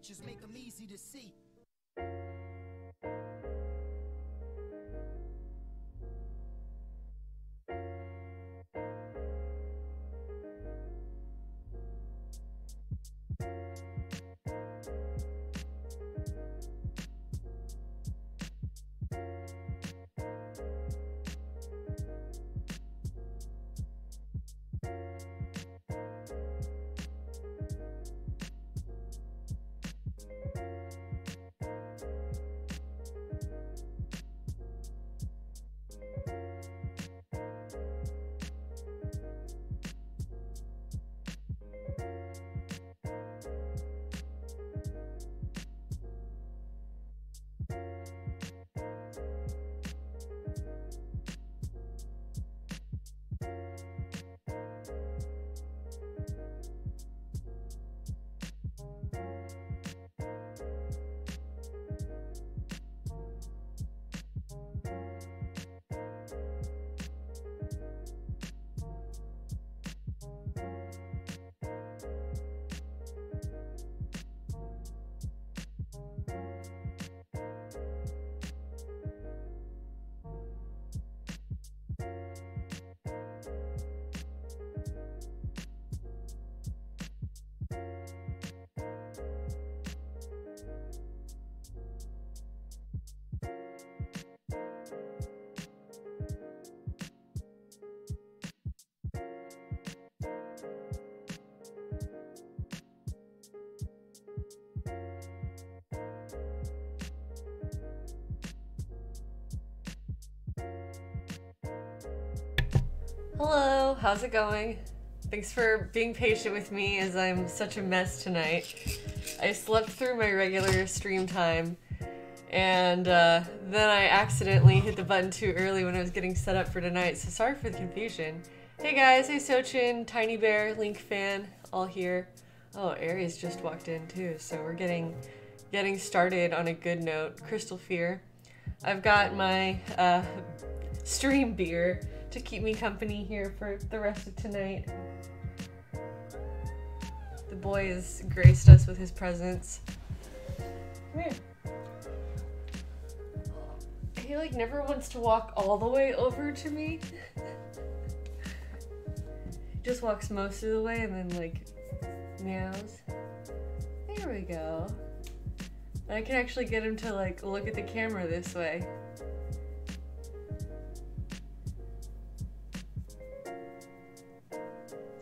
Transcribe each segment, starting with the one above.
pictures, make them easy to see. Hello, how's it going? Thanks for being patient with me as I'm such a mess tonight. I slept through my regular stream time and then I accidentally hit the button too early when I was getting set up for tonight, so sorry for the confusion. Hey guys, hey Sochin, Tiny Bear, Link Fan, all here. Oh, Aries just walked in too, so we're getting started on a good note. Crystal Fear. I've got my stream beer to keep me company here for the rest of tonight. The boy has graced us with his presence. Come here. He like never wants to walk all the way over to me. He just walks most of the way and then like meows. There we go. And I can actually get him to like look at the camera this way.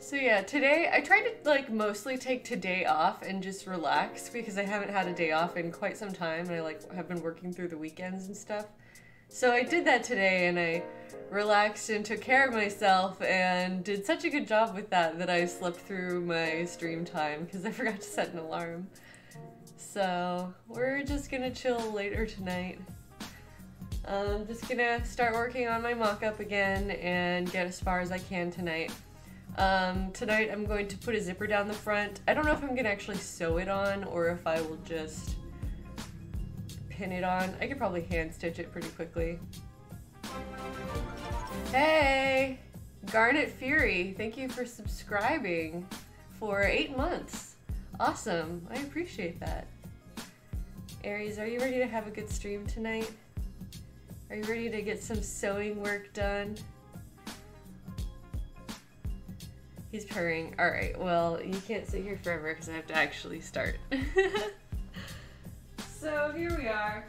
So yeah, today I tried to like mostly take today off and just relax because I haven't had a day off in quite some time and I like have been working through the weekends and stuff. So I did that today and I relaxed and took care of myself and did such a good job with that that I slept through my stream time because I forgot to set an alarm. So we're just gonna chill later tonight. I'm just gonna start working on my mock-up again and get as far as I can tonight. Tonight I'm going to put a zipper down the front. I don't know if I'm gonna actually sew it on or if I will just pin it on. I could probably hand stitch it pretty quickly. Hey! Garnet Fury, thank you for subscribing for 8 months. Awesome, I appreciate that. Aries, are you ready to have a good stream tonight? Are you ready to get some sewing work done? He's purring. Alright, well, you can't sit here forever because I have to actually start. So here we are.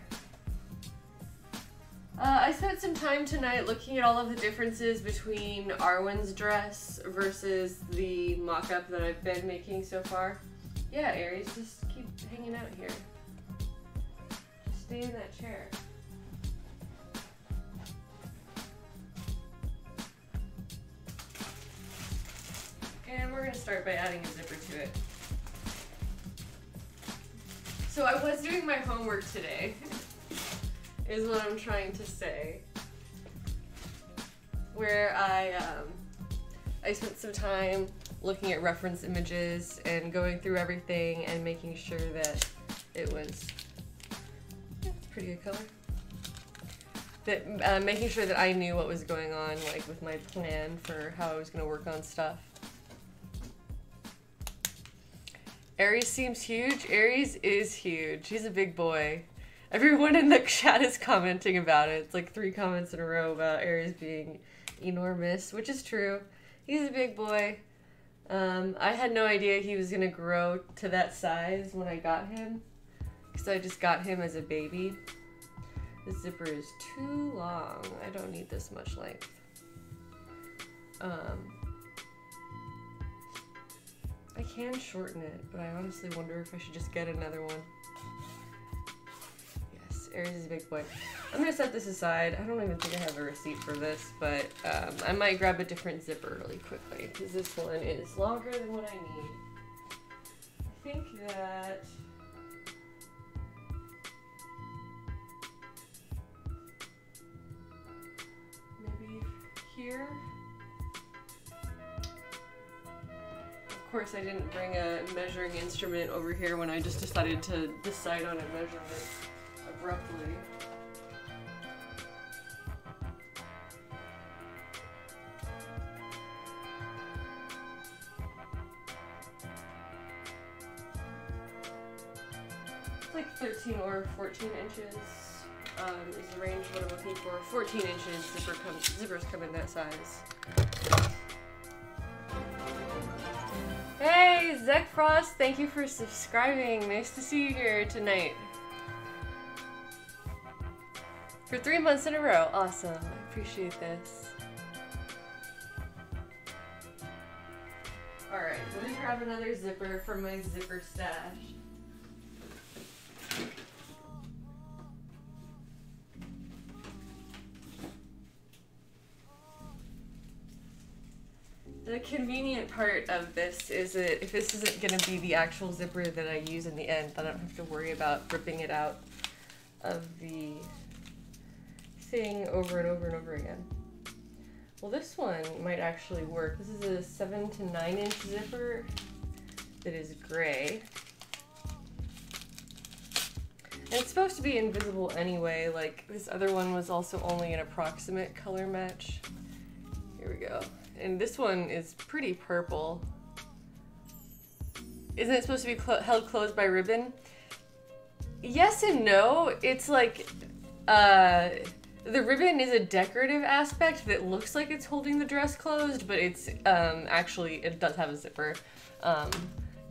I spent some time tonight looking at all of the differences between Arwen's dress versus the mock-up that I've been making so far. Yeah, Aries, just keep hanging out here. Just stay in that chair. And we're going to start by adding a zipper to it. So I was doing my homework today, is what I'm trying to say. Where I spent some time looking at reference images and going through everything and making sure that it was pretty good color. That making sure that I knew what was going on, like with my plan for how I was going to work on stuff. Aries seems huge. Aries is huge. He's a big boy. Everyone in the chat is commenting about it. It's like 3 comments in a row about Aries being enormous, which is true. He's a big boy. I had no idea he was going to grow to that size when I got him, because I just got him as a baby. This zipper is too long. I don't need this much length. I can shorten it, but I honestly wonder if I should just get another one. Yes, Aries is a big boy. I'm gonna set this aside. I don't even think I have a receipt for this, but I might grab a different zipper really quickly, because this one is longer than what I need. I think that... maybe here? Of course, I didn't bring a measuring instrument over here when I just decided to decide on a measurement abruptly. It's like 13 or 14 inches is the range what I'm looking for. 14 inches, zippers come in that size. Hey, Zek Frost, thank you for subscribing. Nice to see you here tonight. For 3 months in a row. Awesome. I appreciate this. Alright, let me grab another zipper from my zipper stash. The convenient part of this is that if this isn't going to be the actual zipper that I use in the end, then I don't have to worry about ripping it out of the thing over and over and over again. Well, this one might actually work. This is a 7 to 9 inch zipper that is gray. And it's supposed to be invisible anyway, like this other one was also only an approximate color match. Here we go. And this one is pretty purple. Isn't it supposed to be held closed by ribbon? Yes and no. It's like, the ribbon is a decorative aspect that looks like it's holding the dress closed, but it's, actually, it does have a zipper.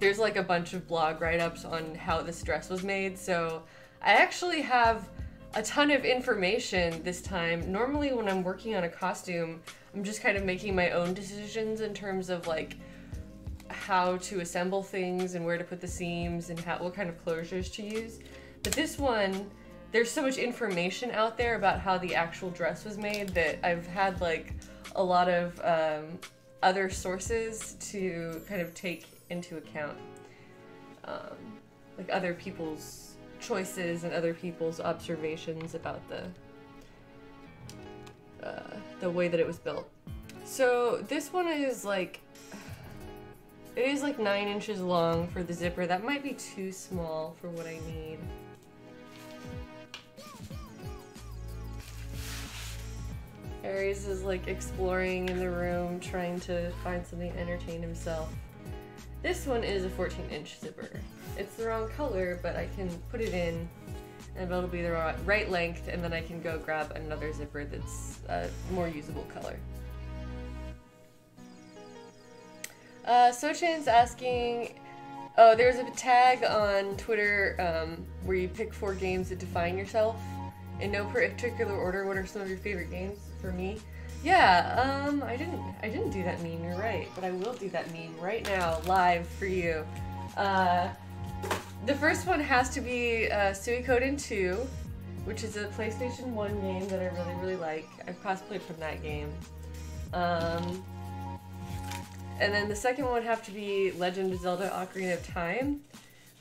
There's like a bunch of blog write-ups on how this dress was made, so I actually have a ton of information this time. Normally when I'm working on a costume, I'm just kind of making my own decisions in terms of like how to assemble things and where to put the seams and what kind of closures to use. But this one, there's so much information out there about how the actual dress was made that I've had like a lot of other sources to kind of take into account. Like other people's choices and other people's observations about the way that it was built. So this one is like, it is like 9 inches long for the zipper. That might be too small for what I need. Aries is like exploring in the room, trying to find something to entertain himself. This one is a 14-inch zipper. It's the wrong color, but I can put it in and it'll be the right length, and then I can go grab another zipper that's a more usable color. Sochin's asking, oh, there's a tag on Twitter where you pick 4 games that define yourself. In no particular order, what are some of your favorite games? For me? Yeah, I didn't do that meme, you're right, but I will do that meme right now, live for you. The first one has to be Suikoden 2, which is a PlayStation 1 game that I really, really like. I've cosplayed from that game. And then the second one would have to be Legend of Zelda Ocarina of Time,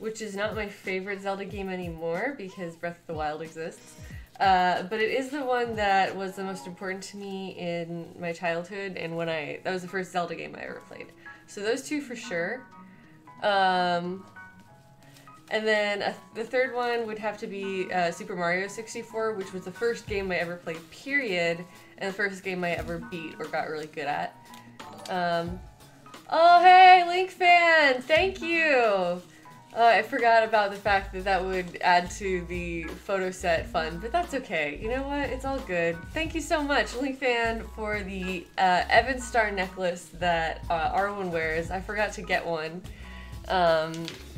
which is not my favorite Zelda game anymore because Breath of the Wild exists. But it is the one that was the most important to me in my childhood, and that was the first Zelda game I ever played. So those two for sure. And then the third one would have to be Super Mario 64, which was the first game I ever played, period, and the first game I ever beat or got really good at. Oh, hey, Link fan! Thank you! I forgot about the fact that that would add to the photo set fun, but that's okay. You know what? It's all good. Thank you so much, LinkFan, for the Evan Star necklace that Arwen wears. I forgot to get one.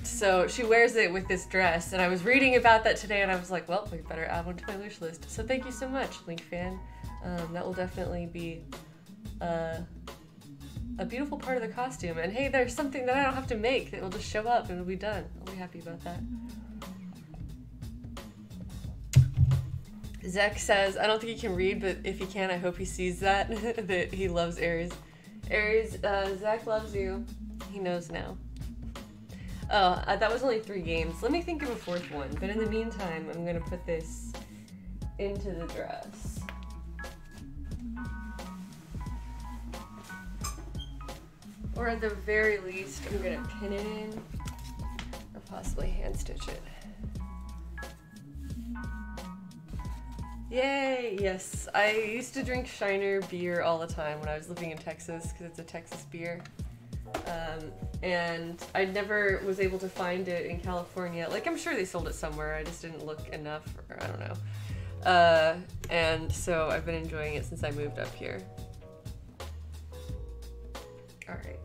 So she wears it with this dress, and I was reading about that today, and I was like, well, we better add one to my wish list. So thank you so much, LinkFan. That will definitely be a beautiful part of the costume. And hey, there's something that I don't have to make that will just show up and it'll be done. I'll be happy about that. Zek says, I don't think he can read, but if he can, I hope he sees that, that he loves Aries. Aries, Zach loves you. He knows now. Oh, that was only 3 games. Let me think of a 4th one, but in the meantime, I'm gonna put this into the dress. Or at the very least, I'm gonna pin it in, or possibly hand stitch it. Yay, yes. I used to drink Shiner beer all the time when I was living in Texas, because it's a Texas beer. And I never was able to find it in California. Like, I'm sure they sold it somewhere, I just didn't look enough, or I don't know. And so I've been enjoying it since I moved up here. Alright.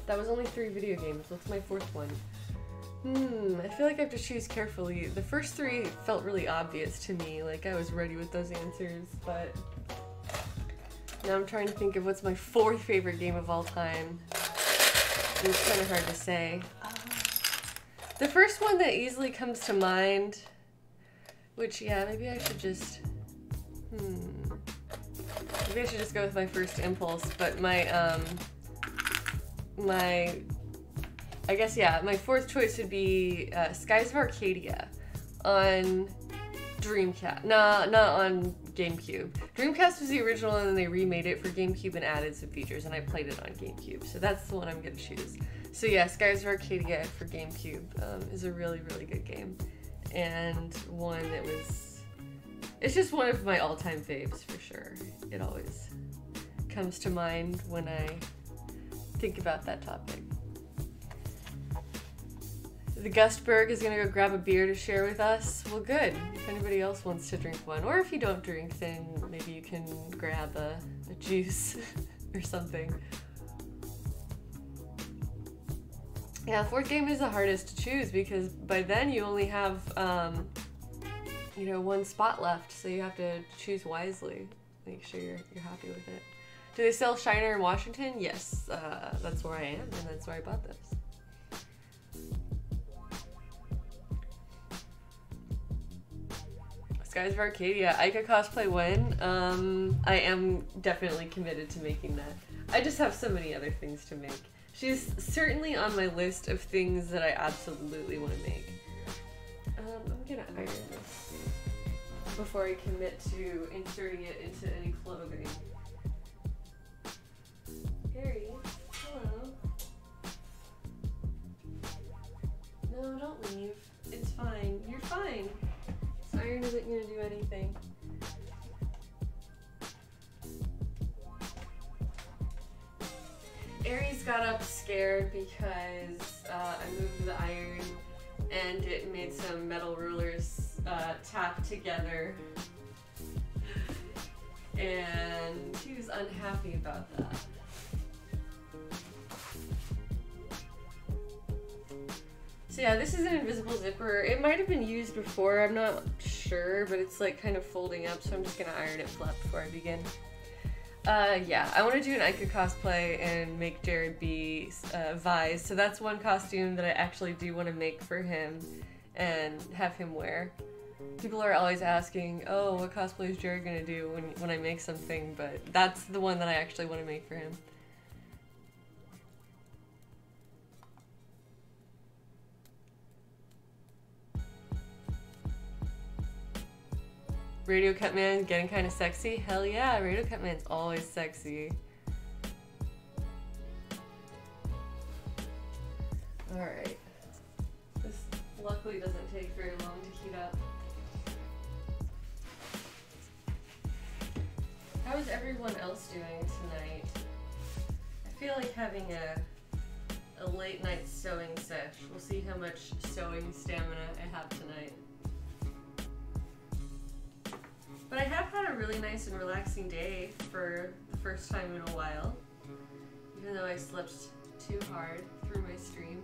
That was only 3 video games. What's my 4th one? I feel like I have to choose carefully. The first 3 felt really obvious to me, like I was ready with those answers, but now I'm trying to think of what's my 4th favorite game of all time. It's kind of hard to say. The first one that easily comes to mind, which, yeah, maybe I should just, maybe I should just go with my first impulse, but my, I guess, yeah, my 4th choice would be Skies of Arcadia on Dreamcast. Nah, not on GameCube. Dreamcast was the original and then they remade it for GameCube and added some features, and I played it on GameCube, so that's the one I'm gonna choose. So yeah, Skies of Arcadia for GameCube is a really, really good game, and one that was, it's just one of my all-time faves for sure. It always comes to mind when I think about that topic. The Gustberg is gonna go grab a beer to share with us. Well, good. If anybody else wants to drink one, or if you don't drink, then maybe you can grab a juice or something. Yeah, 4th game is the hardest to choose because by then you only have, you know, 1 spot left, so you have to choose wisely. Make sure you're happy with it. Do they sell Shiner in Washington? Yes, that's where I am, and that's where I bought this. Skies of Arcadia. Aika cosplay when? I am definitely committed to making that. I just have so many other things to make. She's certainly on my list of things that I absolutely want to make. I'm gonna iron this before I commit to inserting it into any clothing. Harry, hello. No, don't leave. It's fine. You're fine. Iron isn't gonna do anything. Aries got up scared because I moved the iron and it made some metal rulers tap together. And he was unhappy about that. So yeah, this is an invisible zipper. It might have been used before, I'm not sure, but it's like kind of folding up, so I'm just gonna iron it flat before I begin. Yeah, I want to do an Aika cosplay and make Jared be Vise, so that's one costume that I actually do want to make for him and have him wear. People are always asking, oh, what cosplay is Jared gonna do when I make something, but that's the one that I actually want to make for him. Radio Cut Man getting kind of sexy? Hell yeah, Radio Cut Man's always sexy. Alright. This luckily doesn't take very long to heat up. How is everyone else doing tonight? I feel like having a late night sewing sesh. We'll see how much sewing stamina I have tonight. But I have had a really nice and relaxing day for the first time in a while, even though I slept too hard through my stream.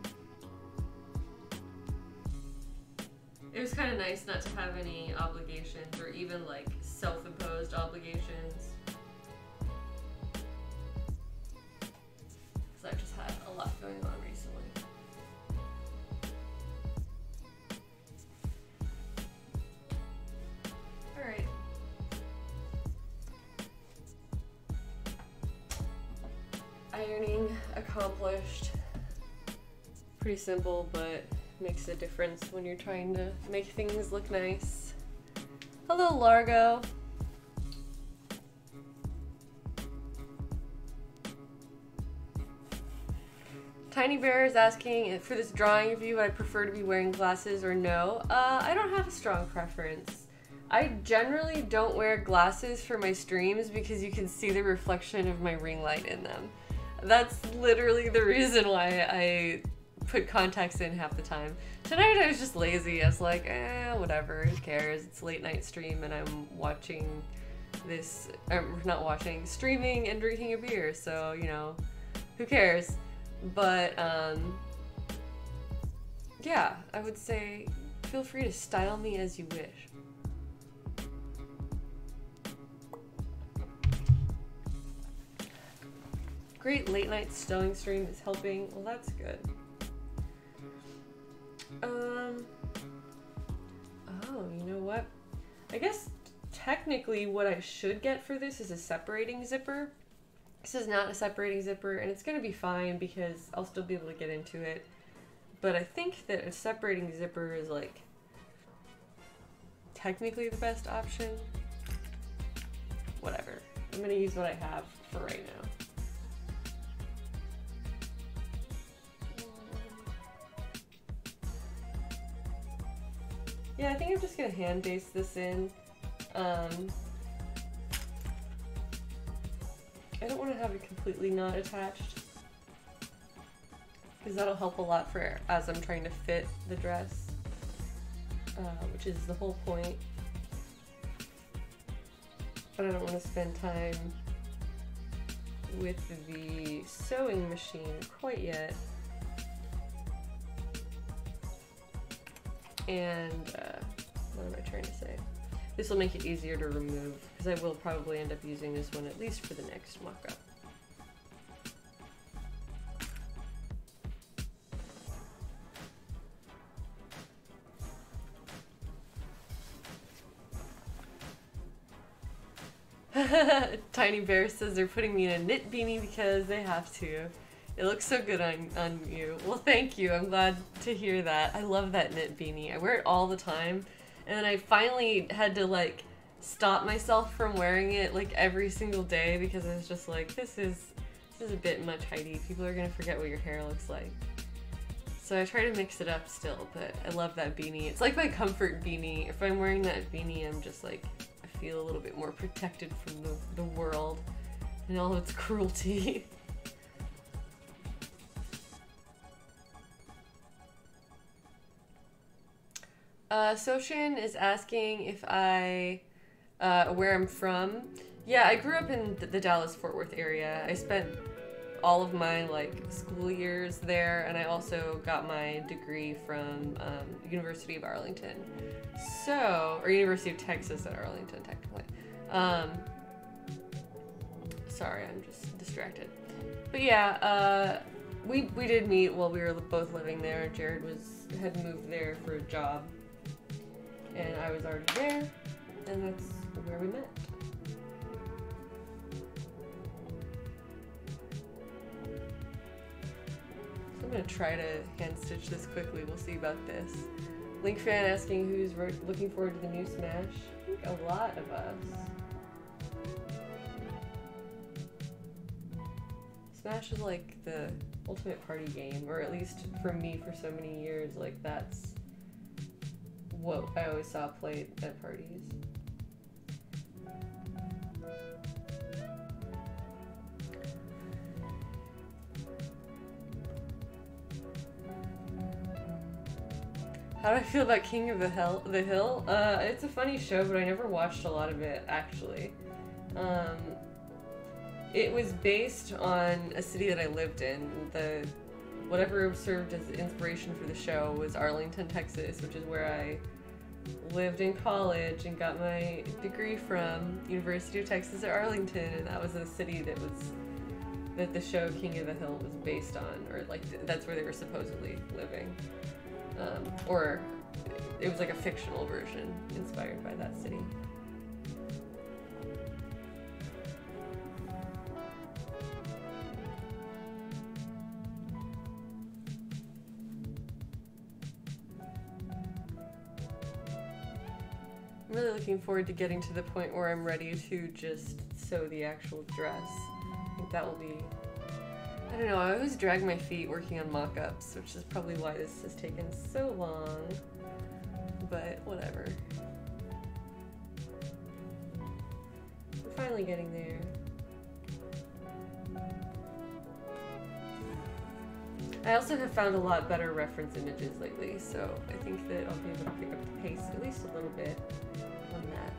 It was kind of nice not to have any obligations or even like self-imposed obligations. Because I've just had a lot going on recently. Alright. Ironing accomplished. Pretty simple, but makes a difference when you're trying to make things look nice. Hello, Largo. Tiny Bear is asking for this drawing of you, would I prefer to be wearing glasses or no? I don't have a strong preference. I generally don't wear glasses for my streams because you can see the reflection of my ring light in them. That's literally the reason why I put contacts in half the time. Tonight I was just lazy. I was like, whatever, who cares? It's a late night stream and I'm watching this, not watching, streaming and drinking a beer, so, you know, who cares? But, yeah, I would say feel free to style me as you wish. Great late night sewing stream is helping. Well, that's good. Oh, you know what? I guess technically what I should get for this is a separating zipper. This is not a separating zipper, and it's gonna be fine because I'll still be able to get into it. But I think that a separating zipper is like technically the best option. Whatever. I'm gonna use what I have for right now. Yeah, I think I'm just gonna hand baste this in. I don't want to have it completely not attached because that'll help a lot for as I'm trying to fit the dress, which is the whole point. But I don't want to spend time with the sewing machine quite yet. And what am I trying to say? This will make it easier to remove because I will probably end up using this one at least for the next mock-up. Tiny Bear says they're putting me in a knit beanie because they have to. It looks so good on you. Well, thank you. I'm glad to hear that. I love that knit beanie. I wear it all the time. And then I finally had to, like, stop myself from wearing it, like, every single day because I was just like, this is a bit much, Heidi. People are gonna forget what your hair looks like. So I try to mix it up still, but I love that beanie. It's like my comfort beanie. If I'm wearing that beanie, I'm just like, I feel a little bit more protected from the world and all of its cruelty. Soshin is asking if I, where I'm from. Yeah, I grew up in the Dallas-Fort Worth area. I spent all of my, like, school years there, and I also got my degree from, University of Arlington. So, or University of Texas at Arlington, technically. Sorry, I'm just distracted. But yeah, we did meet while we were both living there. Jared had moved there for a job. And I was already there, and that's where we met. So I'm gonna try to hand stitch this quickly. We'll see about this. Link fan asking who's looking forward to the new Smash. I think a lot of us. Smash is like the ultimate party game, or at least for me for so many years, like that's what I always saw played at parties. How do I feel about King of the Hill? It's a funny show, but I never watched a lot of it, actually. It was based on a city that I lived in. Whatever served as inspiration for the show was Arlington, Texas, which is where I lived in college and got my degree from, University of Texas at Arlington, and that was a city that the show King of the Hill was based on, or like that's where they were supposedly living. Or it was like a fictional version inspired by that city. I'm really looking forward to getting to the point where I'm ready to just sew the actual dress. I think that will be... I don't know, I always drag my feet working on mock-ups, which is probably why this has taken so long, but whatever. We're finally getting there. I also have found a lot better reference images lately, so I think that I'll be able to pick up the pace at least a little bit on that.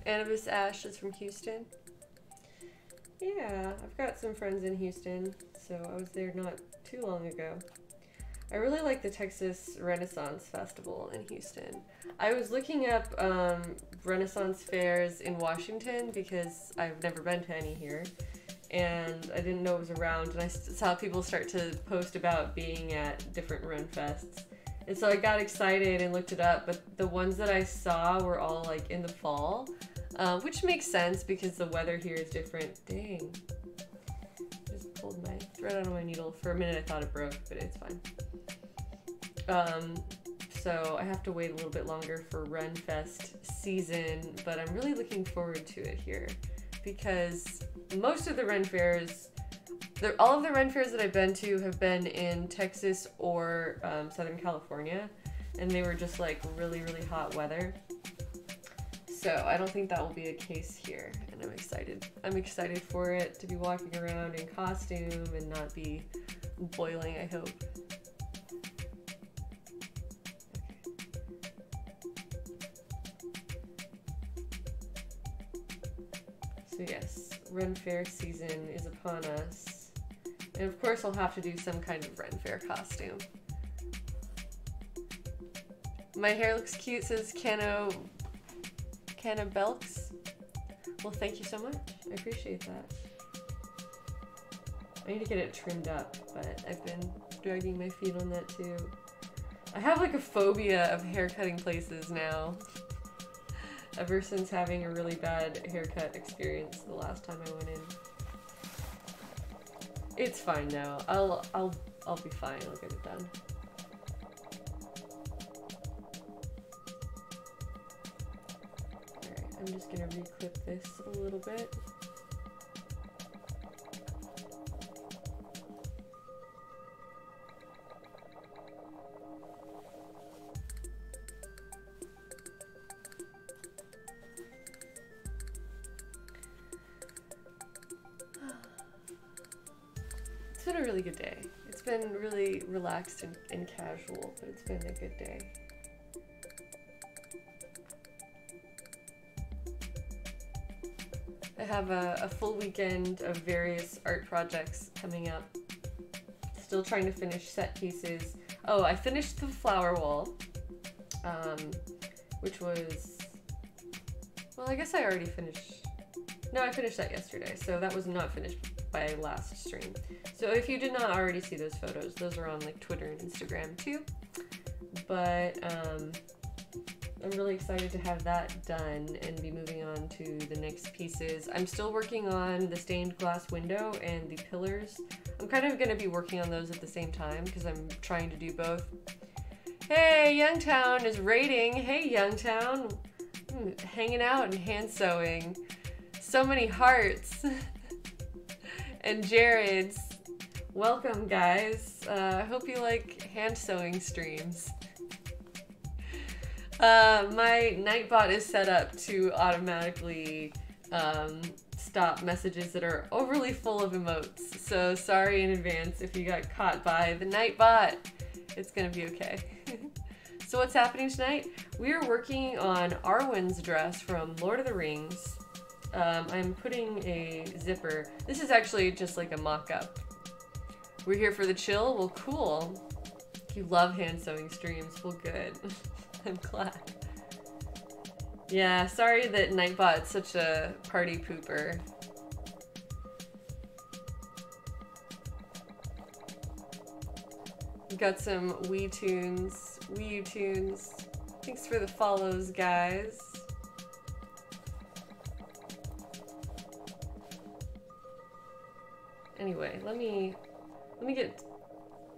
Annabis Ash is from Houston. Yeah, I've got some friends in Houston, so I was there not too long ago. I really like the Texas Renaissance Festival in Houston. I was looking up Renaissance fairs in Washington because I've never been to any here, and I didn't know it was around, and I saw people start to post about being at different Ren Fests. And so I got excited and looked it up, but the ones that I saw were all like in the fall. Which makes sense because the weather here is different. Dang. Just pulled my thread out of my needle. For a minute I thought it broke, but it's fine. So I have to wait a little bit longer for Renfest season, but I'm really looking forward to it here because most of the Ren fairs, all of the Ren fairs that I've been to have been in Texas or Southern California, and they were just like really, really hot weather. So I don't think that will be a case here, and I'm excited. I'm excited for it to be walking around in costume and not be boiling, I hope. So yes, Ren Fair season is upon us. And of course I'll have to do some kind of Ren Fair costume. My hair looks cute, says Cano Belks. Well, thank you so much. I appreciate that. I need to get it trimmed up, but I've been dragging my feet on that too. I have like a phobia of haircutting places now. Ever since having a really bad haircut experience the last time I went in. It's fine now. I'll be fine. I'll get it done. I'm just gonna reclip this a little bit. It's been a really good day. It's been really relaxed and casual, but it's been a good day. I have a full weekend of various art projects coming up. Still trying to finish set pieces. Oh, I finished the flower wall, which was, well, I guess I already finished. No, I finished that yesterday, so that was not finished by last stream. So if you did not already see those photos, those are on like Twitter and Instagram too. But I'm really excited to have that done and be moving on to the next pieces. I'm still working on the stained glass window and the pillars. I'm kind of going to be working on those at the same time because I'm trying to do both. Hey, Youngtown is raiding. Hey, Youngtown. Hanging out and hand sewing. So many hearts. And Jared's. Welcome, guys. I hope you like hand sewing streams. My Nightbot is set up to automatically stop messages that are overly full of emotes. So sorry in advance if you got caught by the Nightbot. It's gonna be okay. So what's happening tonight? We are working on Arwen's dress from Lord of the Rings. I'm putting a zipper. This is actually just like a mock-up. We're here for the chill? Well, cool. If you love hand sewing streams, well, good. I'm glad. Yeah, sorry that Nightbot's such a party pooper. We got some Wii U tunes. Thanks for the follows, guys. Anyway, let me get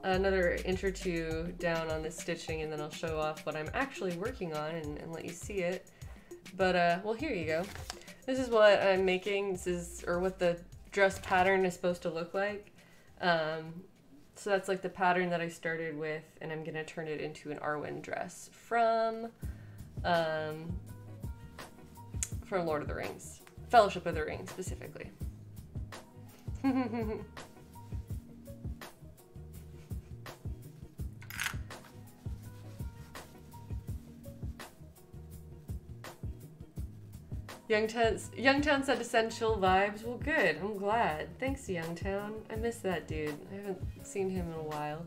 another inch or two down on this stitching, and then I'll show off what I'm actually working on and let you see it. But well, here you go. This is what I'm making. This is, or what the dress pattern is supposed to look like. So that's like the pattern that I started with, and I'm gonna turn it into an Arwen dress from Lord of the Rings, Fellowship of the Ring specifically. Youngtown said essential vibes. Well, good. I'm glad. Thanks, Youngtown. I miss that dude. I haven't seen him in a while.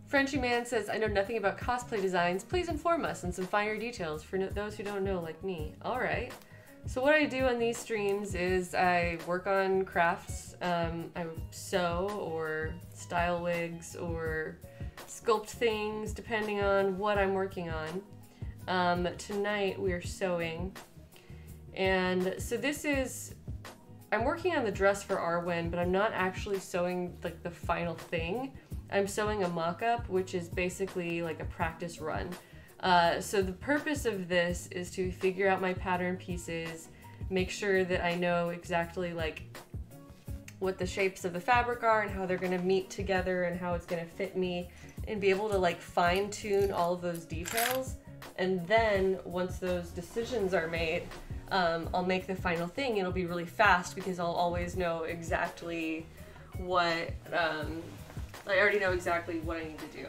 Frenchy Man says, I know nothing about cosplay designs. Please inform us on some finer details for those who don't know, like me. All right. So what I do on these streams is I work on crafts. I sew or style wigs or sculpt things depending on what I'm working on. Tonight we're sewing, and so this is, I'm working on the dress for Arwen, but I'm not actually sewing like the final thing. I'm sewing a mock-up, which is basically like a practice run. So the purpose of this is to figure out my pattern pieces, make sure that I know exactly like what the shapes of the fabric are and how they're gonna meet together and how it's gonna fit me, and be able to like fine-tune all of those details. And then once those decisions are made, I'll make the final thing. It'll be really fast because I'll always know exactly what, I already know exactly what I need to do.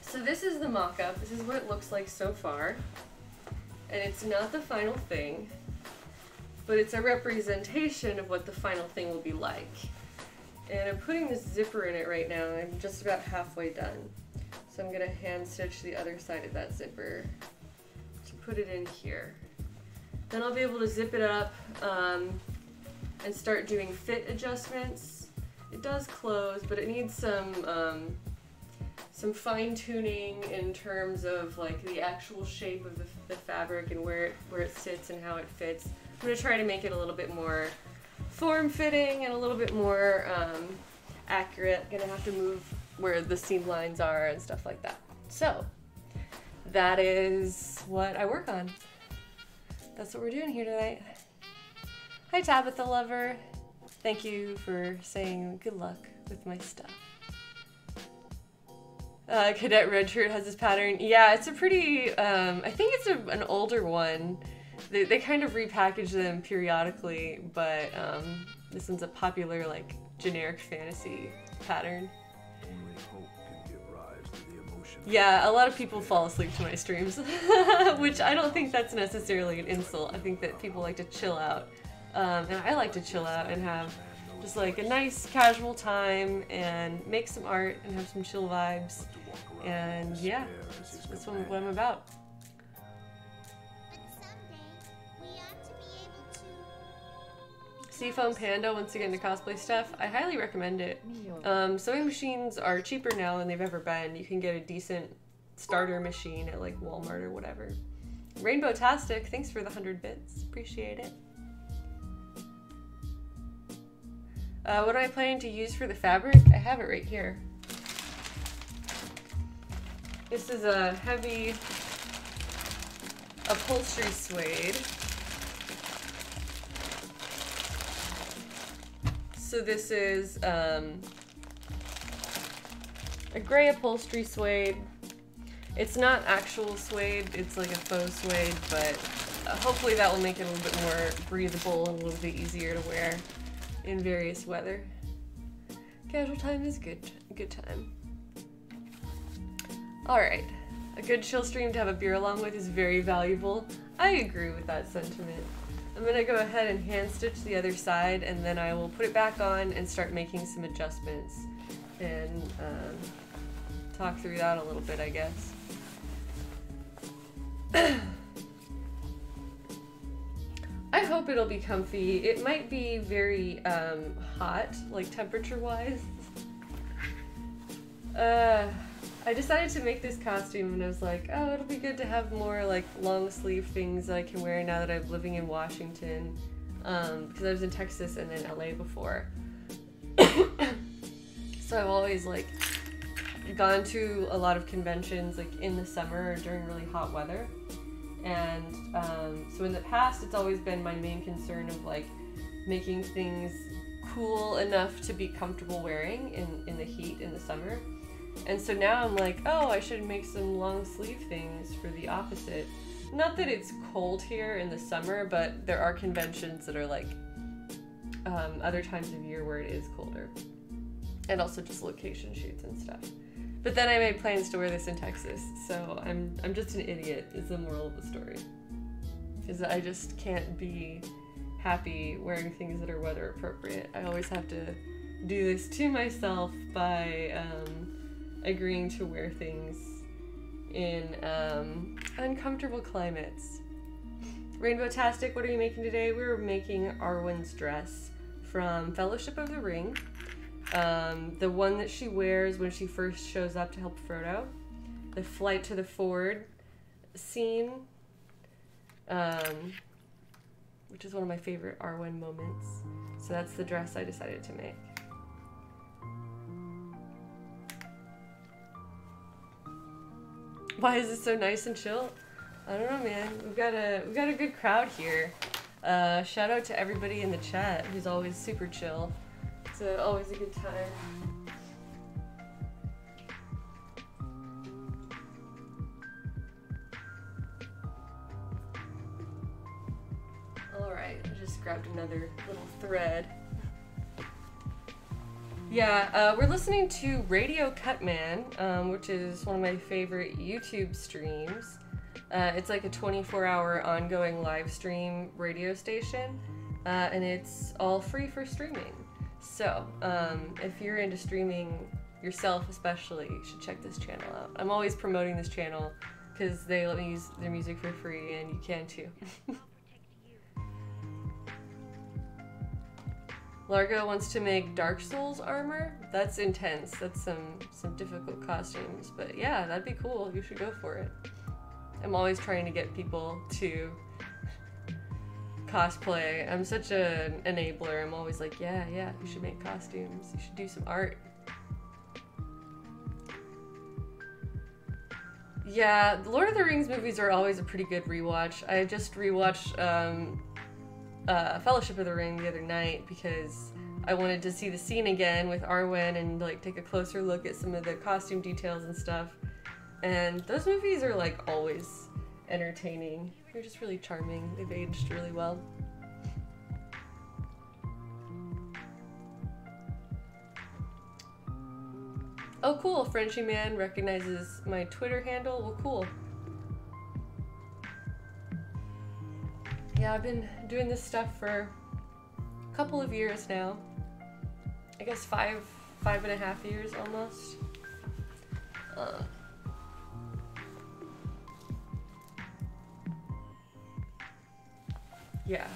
So this is the mock-up. This is what it looks like so far. And it's not the final thing, but it's a representation of what the final thing will be like. And I'm putting this zipper in it right now. I'm just about halfway done. So I'm gonna hand stitch the other side of that zipper to put it in here. Then I'll be able to zip it up and start doing fit adjustments. It does close, but it needs some fine tuning in terms of like the actual shape of the fabric and where it sits and how it fits. I'm gonna try to make it a little bit more form-fitting and a little bit more accurate. Gonna have to move where the seam lines are and stuff like that. So that is what I work on. That's what we're doing here tonight. Hi Tabitha Lover. Thank you for saying good luck with my stuff. Cadet Redshirt has this pattern. Yeah, it's a pretty, I think it's an older one. They kind of repackage them periodically, but this one's a popular like generic fantasy pattern. Yeah, a lot of people fall asleep to my streams, which I don't think that's necessarily an insult. I think that people like to chill out, and I like to chill out and have just like a nice casual time and make some art and have some chill vibes, and yeah, that's what I'm about. Seafoam Panda wants to get into cosplay stuff. I highly recommend it. Sewing machines are cheaper now than they've ever been. You can get a decent starter machine at like Walmart or whatever. Rainbow-tastic, thanks for the 100 bits. Appreciate it. What am I planning to use for the fabric? I have it right here. This is a heavy upholstery suede. So this is a gray upholstery suede. It's not actual suede, it's like a faux suede, but hopefully that will make it a little bit more breathable and a little bit easier to wear in various weather. Casual time is good time. Alright, a good chill stream to have a beer along with is very valuable. I agree with that sentiment. I'm gonna go ahead and hand stitch the other side, and then I will put it back on and start making some adjustments and talk through that a little bit, I guess. I hope it'll be comfy. It might be very hot, like temperature-wise. I decided to make this costume and I was like, oh, it'll be good to have more like long sleeve things that I can wear now that I'm living in Washington, because I was in Texas and in LA before. So I've always like gone to a lot of conventions like in the summer or during really hot weather. And so in the past, it's always been my main concern of like making things cool enough to be comfortable wearing in the heat in the summer. And so now I'm like, oh, I should make some long sleeve things for the opposite. Not that it's cold here in the summer, but there are conventions that are like other times of year where it is colder. And also just location shoots and stuff. But then I made plans to wear this in Texas, so I'm just an idiot is the moral of the story. Because I just can't be happy wearing things that are weather appropriate. I always have to do this to myself by agreeing to wear things in uncomfortable climates. Rainbow-tastic, what are you making today? We're making Arwen's dress from Fellowship of the Ring. The one that she wears when she first shows up to help Frodo. The flight to the Ford scene, which is one of my favorite Arwen moments. So that's the dress I decided to make. Why is it so nice and chill? I don't know, man. We've got a good crowd here. Shout out to everybody in the chat who's always super chill. It's always a good time. Alright, I just grabbed another little thread. Yeah, we're listening to Radio Cutman, which is one of my favorite YouTube streams. It's like a 24-hour ongoing live stream radio station, and it's all free for streaming. So, if you're into streaming yourself especially, you should check this channel out. I'm always promoting this channel because they let me use their music for free, and you can too. Largo wants to make Dark Souls armor. That's intense. That's some difficult costumes, but yeah, that'd be cool. You should go for it. I'm always trying to get people to cosplay. I'm such an enabler. I'm always like, yeah, you should make costumes. You should do some art. Yeah, the Lord of the Rings movies are always a pretty good rewatch. I just rewatched Fellowship of the Ring the other night because I wanted to see the scene again with Arwen and like take a closer look at some of the costume details and stuff. And those movies are like always entertaining. They're just really charming. They've aged really well. Oh cool, Frenchy Man recognizes my Twitter handle. Well, cool. Yeah, I've been doing this stuff for a couple of years now. I guess five and a half years almost. Yeah,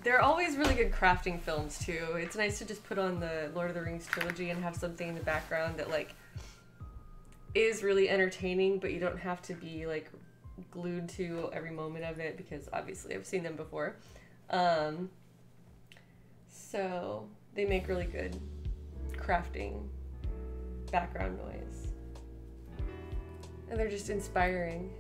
they're always really good crafting films too. It's nice to just put on the Lord of the Rings trilogy and have something in the background that like is really entertaining, but you don't have to be like glued to every moment of it because obviously I've seen them before. So they make really good crafting background noise. And they're just inspiring.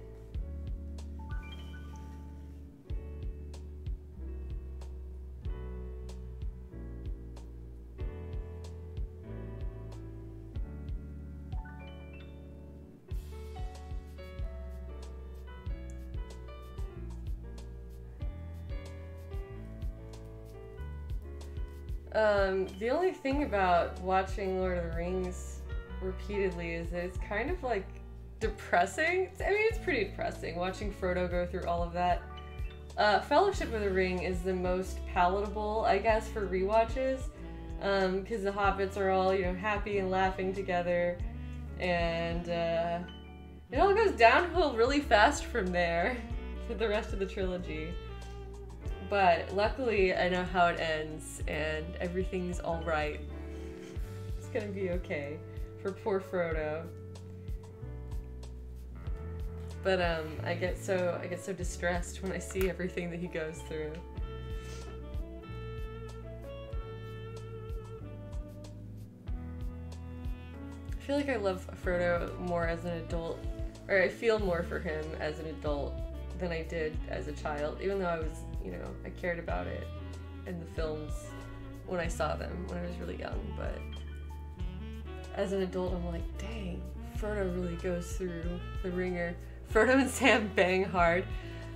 The only thing about watching Lord of the Rings repeatedly is that it's kind of like depressing. I mean, it's pretty depressing watching Frodo go through all of that. Fellowship of the Ring is the most palatable, I guess, for rewatches, because the hobbits are all, you know, happy and laughing together, and it all goes downhill really fast from there for the rest of the trilogy. But luckily, I know how it ends, and everything's all right. It's gonna be okay for poor Frodo. But I get so distressed when I see everything that he goes through. I feel like I love Frodo more as an adult, or I feel more for him as an adult than I did as a child, even though I was, you know, I cared about it in the films when I saw them when I was really young. But as an adult, I'm like, dang, Frodo really goes through the ringer. Frodo and Sam bang hard.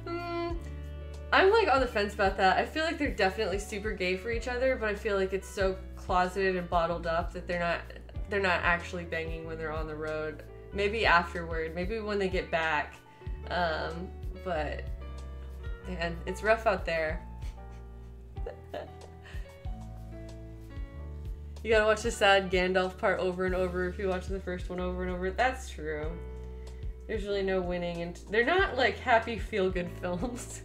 I'm like on the fence about that. I feel like they're definitely super gay for each other, but I feel like it's so closeted and bottled up that they're not actually banging when they're on the road. Maybe afterward, maybe when they get back. But man, it's rough out there. You gotta watch the sad Gandalf part over and over if you watch the first one over and over. That's true. There's really no winning, and they're not like happy feel-good films.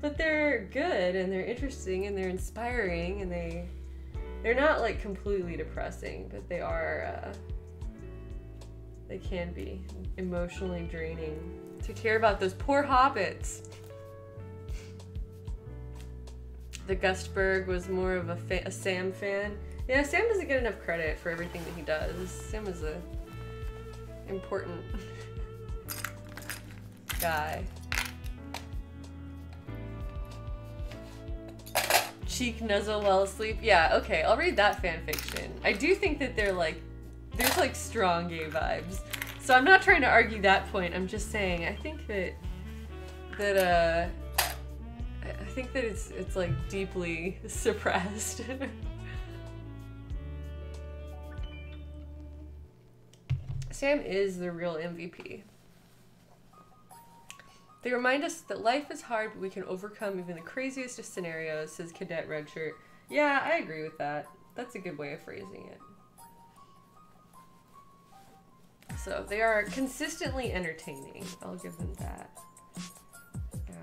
But they're good, and they're interesting, and they're inspiring, and they're not like completely depressing, but they are, they can be emotionally draining to care about those poor hobbits. The Gustberg was more of a Sam fan. Yeah, Sam doesn't get enough credit for everything that he does. Sam is a important guy. Cheek nuzzle while asleep. Yeah, okay, I'll read that fanfiction. I do think that there's like strong gay vibes. So I'm not trying to argue that point. I'm just saying I think that it's like deeply suppressed. Sam is the real MVP. They remind us that life is hard, but we can overcome even the craziest of scenarios, says Cadet Redshirt. Yeah, I agree with that. That's a good way of phrasing it. So, they are consistently entertaining. I'll give them that.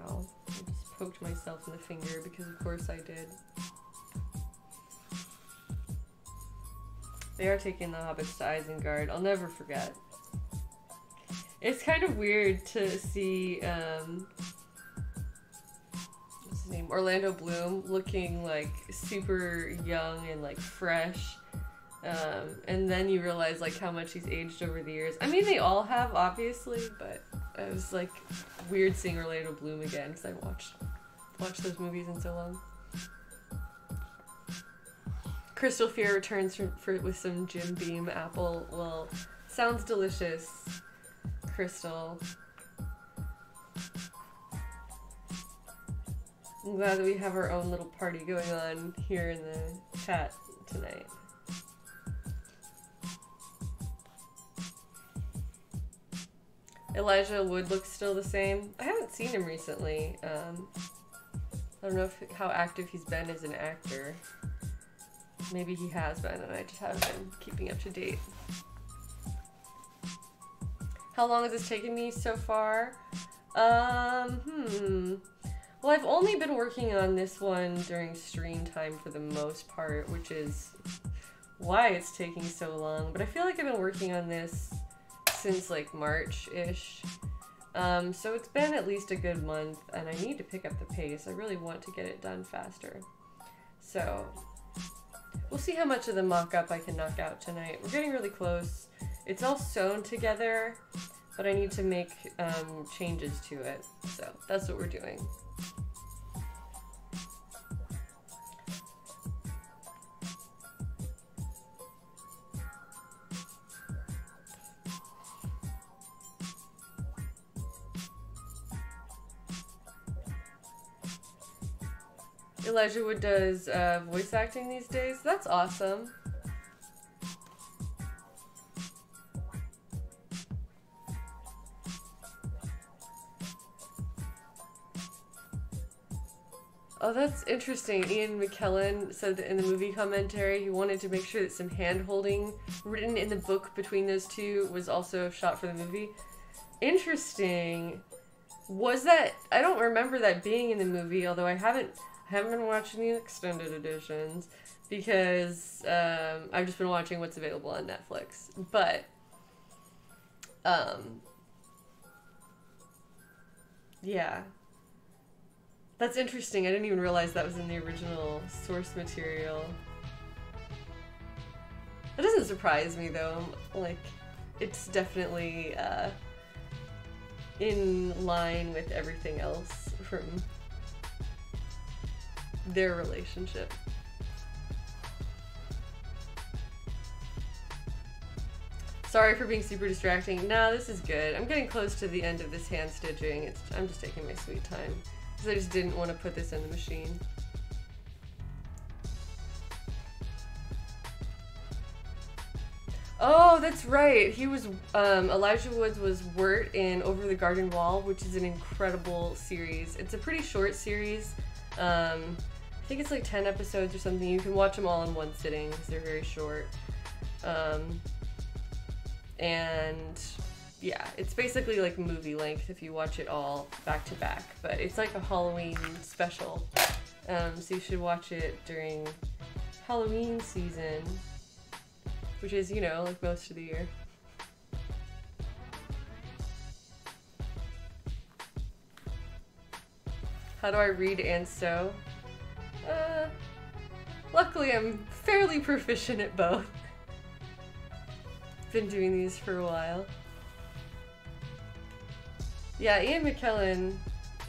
Ow. I just poked myself in the finger because of course I did. They are taking the hobbits to Isengard. I'll never forget. It's kind of weird to see, what's his name? Orlando Bloom looking like super young and like fresh. And then you realize like how much he's aged over the years. I mean, they all have, obviously, but it was like weird seeing Orlando Bloom again because I haven't watched those movies in so long. Crystal Fear returns with some Jim Beam apple. Well, sounds delicious, Crystal. I'm glad that we have our own little party going on here in the chat tonight. Elijah Wood looks still the same. I haven't seen him recently. I don't know how active he's been as an actor. Maybe he has been, and I just haven't been keeping up to date. How long has this taken me so far? Well, I've only been working on this one during stream time for the most part, which is why it's taking so long. But I feel like I've been working on this since like March-ish. So it's been at least a good month, and I need to pick up the pace. I really want to get it done faster. So we'll see how much of the mock-up I can knock out tonight. We're getting really close. It's all sewn together, but I need to make changes to it. So that's what we're doing. Elijah Wood does voice acting these days. That's awesome. Oh, that's interesting. Ian McKellen said that in the movie commentary he wanted to make sure that some hand-holding written in the book between those two was also shot for the movie. Interesting. Was that... I don't remember that being in the movie, although I haven't been watching the extended editions because I've just been watching what's available on Netflix. But, yeah. That's interesting. I didn't even realize that was in the original source material. That doesn't surprise me, though. Like, it's definitely in line with everything else from their relationship. Sorry for being super distracting. No, this is good. I'm getting close to the end of this hand stitching. I'm just taking my sweet time. I just didn't want to put this in the machine. Oh, that's right. He was, Elijah Woods was Wirt in Over the Garden Wall, which is an incredible series. It's a pretty short series. I think it's like 10 episodes or something. You can watch them all in one sitting because they're very short. And yeah, it's basically like movie length if you watch it all back to back, but it's like a Halloween special. So you should watch it during Halloween season, which is, you know, like most of the year. How do I read and sew? Luckily I'm fairly proficient at both. Been doing these for a while. Yeah, Ian McKellen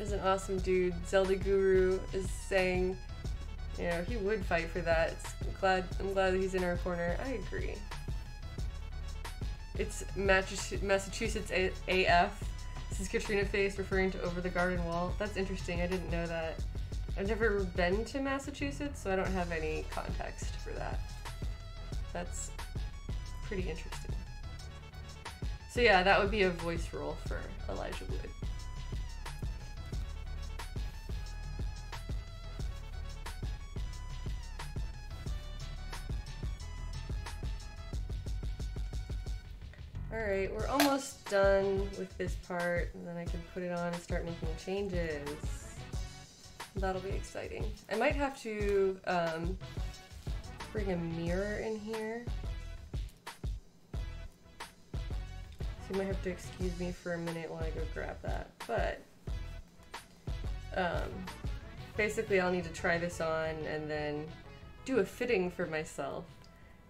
is an awesome dude. Zelda Guru is saying, you know, he would fight for that. I'm glad that he's in our corner. I agree. It's Massachusetts AF. This is Katrina Face referring to Over the Garden Wall. That's interesting. I didn't know that. I've never been to Massachusetts, so I don't have any context for that. That's pretty interesting. So yeah, that would be a voice role for Elijah Wood. Alright, we're almost done with this part, and then I can put it on and start making changes. That'll be exciting. I might have to bring a mirror in here. So you might have to excuse me for a minute while I go grab that. But basically I'll need to try this on and then do a fitting for myself.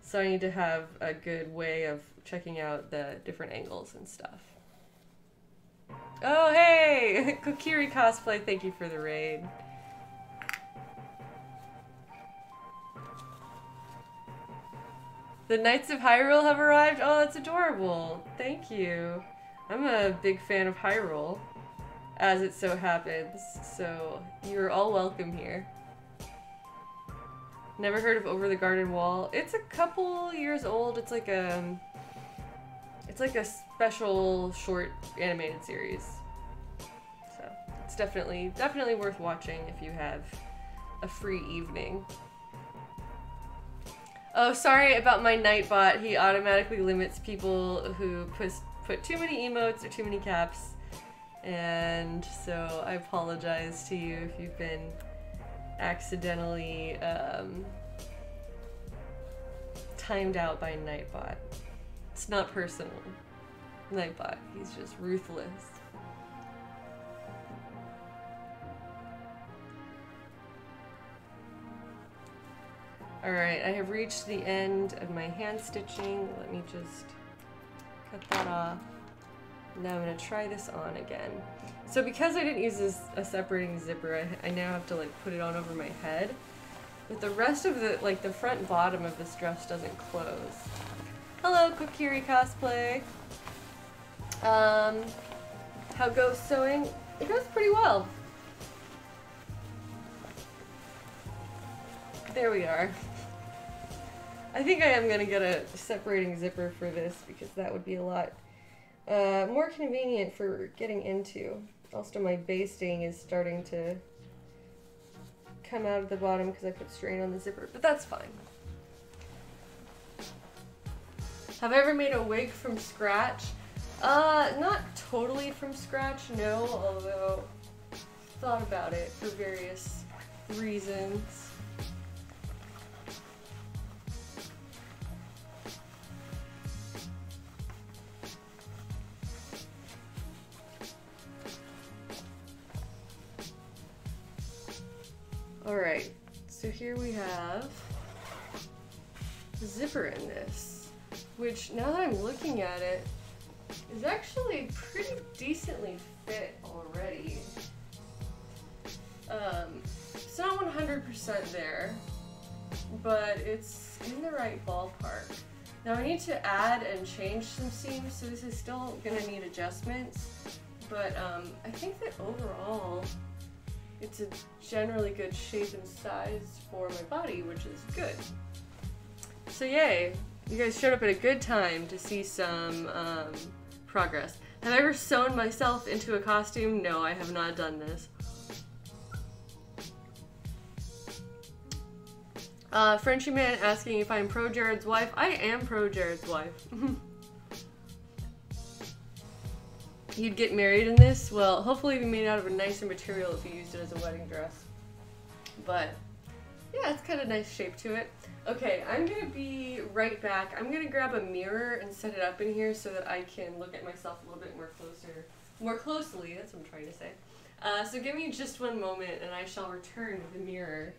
So I need to have a good way of checking out the different angles and stuff. Oh, hey! Kokiri Cosplay, thank you for the raid. The Knights of Hyrule have arrived? Oh, that's adorable. Thank you. I'm a big fan of Hyrule, as it so happens. So, you're all welcome here. Never heard of Over the Garden Wall? It's a couple years old. It's like a special short animated series. So, it's definitely worth watching if you have a free evening. Oh, sorry about my Nightbot. He automatically limits people who put too many emotes or too many caps. And so I apologize to you if you've been accidentally timed out by Nightbot. It's not personal. Nightbot, he's just ruthless. Alright, I have reached the end of my hand stitching. Let me just cut that off. Now I'm going to try this on again. So because I didn't use a separating zipper, I now have to like put it on over my head. But the rest of the, like the front and bottom of this dress doesn't close. Hello, Kokiri Cosplay. How goes sewing? It goes pretty well. There we are. I think I am gonna get a separating zipper for this because that would be a lot more convenient for getting into. Also, my basting is starting to come out of the bottom because I put strain on the zipper, but that's fine. Have I ever made a wig from scratch? Not totally from scratch, no, although thought about it for various reasons. Alright, so here we have the zipper in this, which now that I'm looking at it, is actually pretty decently fit already. It's not 100% there, but it's in the right ballpark. Now I need to add and change some seams, so this is still gonna need adjustments, but I think that overall it's a generally good shape and size for my body, which is good. So yay, you guys showed up at a good time to see some progress. Have I ever sewn myself into a costume? No, I have not done this. Frenchy Man asking if I'm pro Jared's wife. I am pro Jared's wife. You'd get married in this? Well, hopefully it'd be made out of a nicer material if you used it as a wedding dress. But, yeah, it's kind of nice shape to it. Okay, I'm gonna be right back. I'm gonna grab a mirror and set it up in here so that I can look at myself a little bit more closely, that's what I'm trying to say. So give me just one moment and I shall return with the mirror.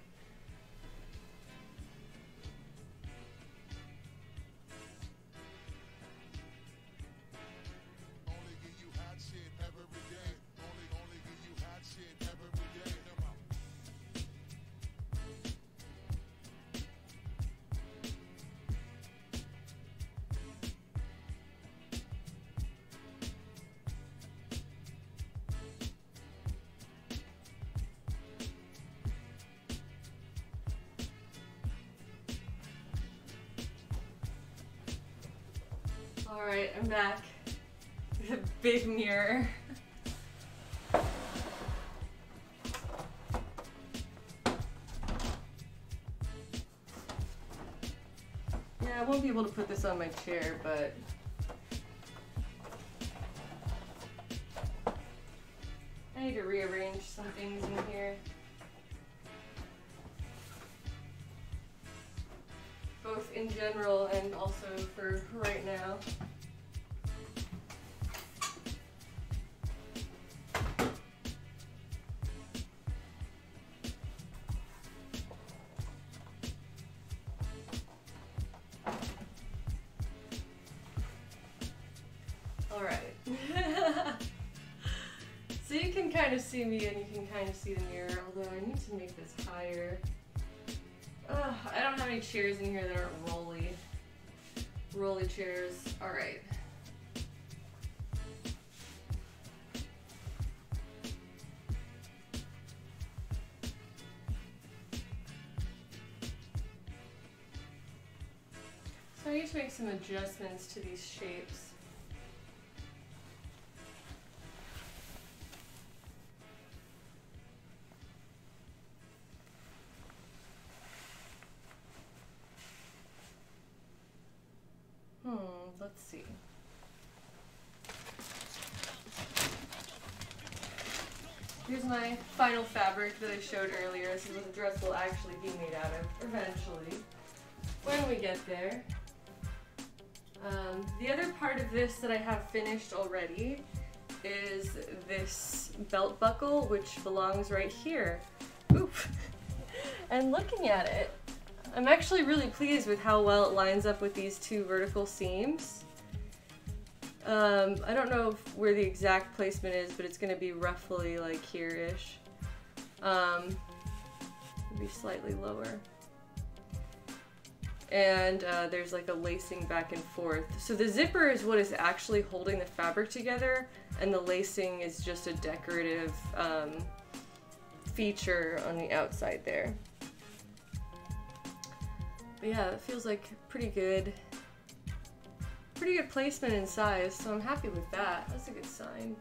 Alright, I'm back with a big mirror. Yeah, I won't be able to put this on my chair, but I need to rearrange some things in here. Both in general and also for right now. Alright. So you can kind of see me and you can kind of see the mirror, although I need to make this higher. I don't have any chairs in here that aren't rolly chairs. Alright. So I need to make some adjustments to these shapes. Let's see. Here's my final fabric that I showed earlier. This is what the dress will actually be made out of eventually, when we get there. The other part of this that I have finished already is this belt buckle, which belongs right here. Oop. And looking at it, I'm actually really pleased with how well it lines up with these two vertical seams. I don't know where the exact placement is, but it's going to be roughly like here-ish. Maybe slightly lower. And there's like a lacing back and forth. So the zipper is what is actually holding the fabric together, and the lacing is just a decorative feature on the outside there. But yeah, it feels like pretty good placement and size, so I'm happy with that. That's a good sign.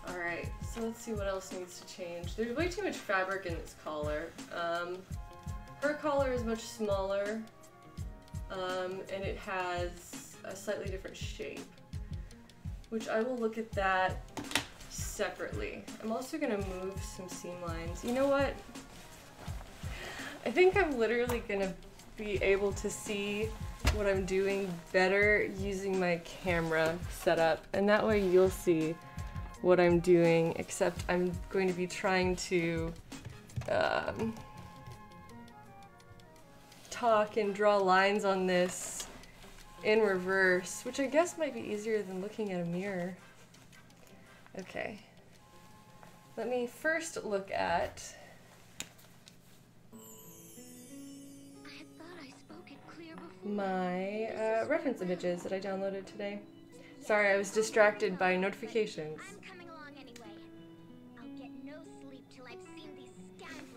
Alright, so let's see what else needs to change. There's way too much fabric in this collar. Her collar is much smaller, and it has a slightly different shape, which I will look at that separately. I'm also gonna move some seam lines. You know what? I think I'm literally gonna be able to see what I'm doing better using my camera setup, and that way you'll see what I'm doing, except I'm going to be trying to talk and draw lines on this in reverse, which I guess might be easier than looking at a mirror. Okay, let me first look at my reference images that I downloaded today. Sorry, I was distracted by notifications.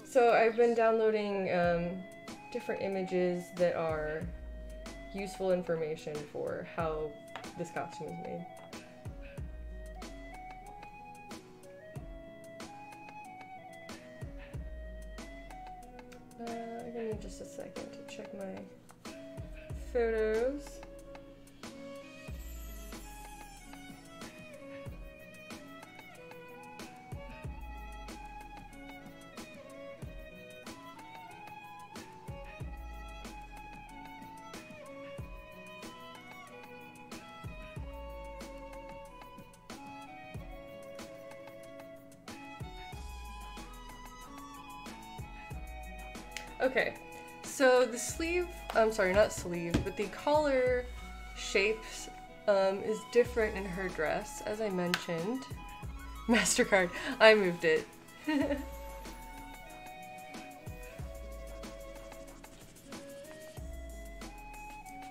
So I've been downloading different images that are useful information for how this costume is made. I'm gonna need just a second to check my photos. Okay, so the sleeve, I'm sorry, not sleeve, but the collar shapes is different in her dress, as I mentioned. MasterCard, I moved it.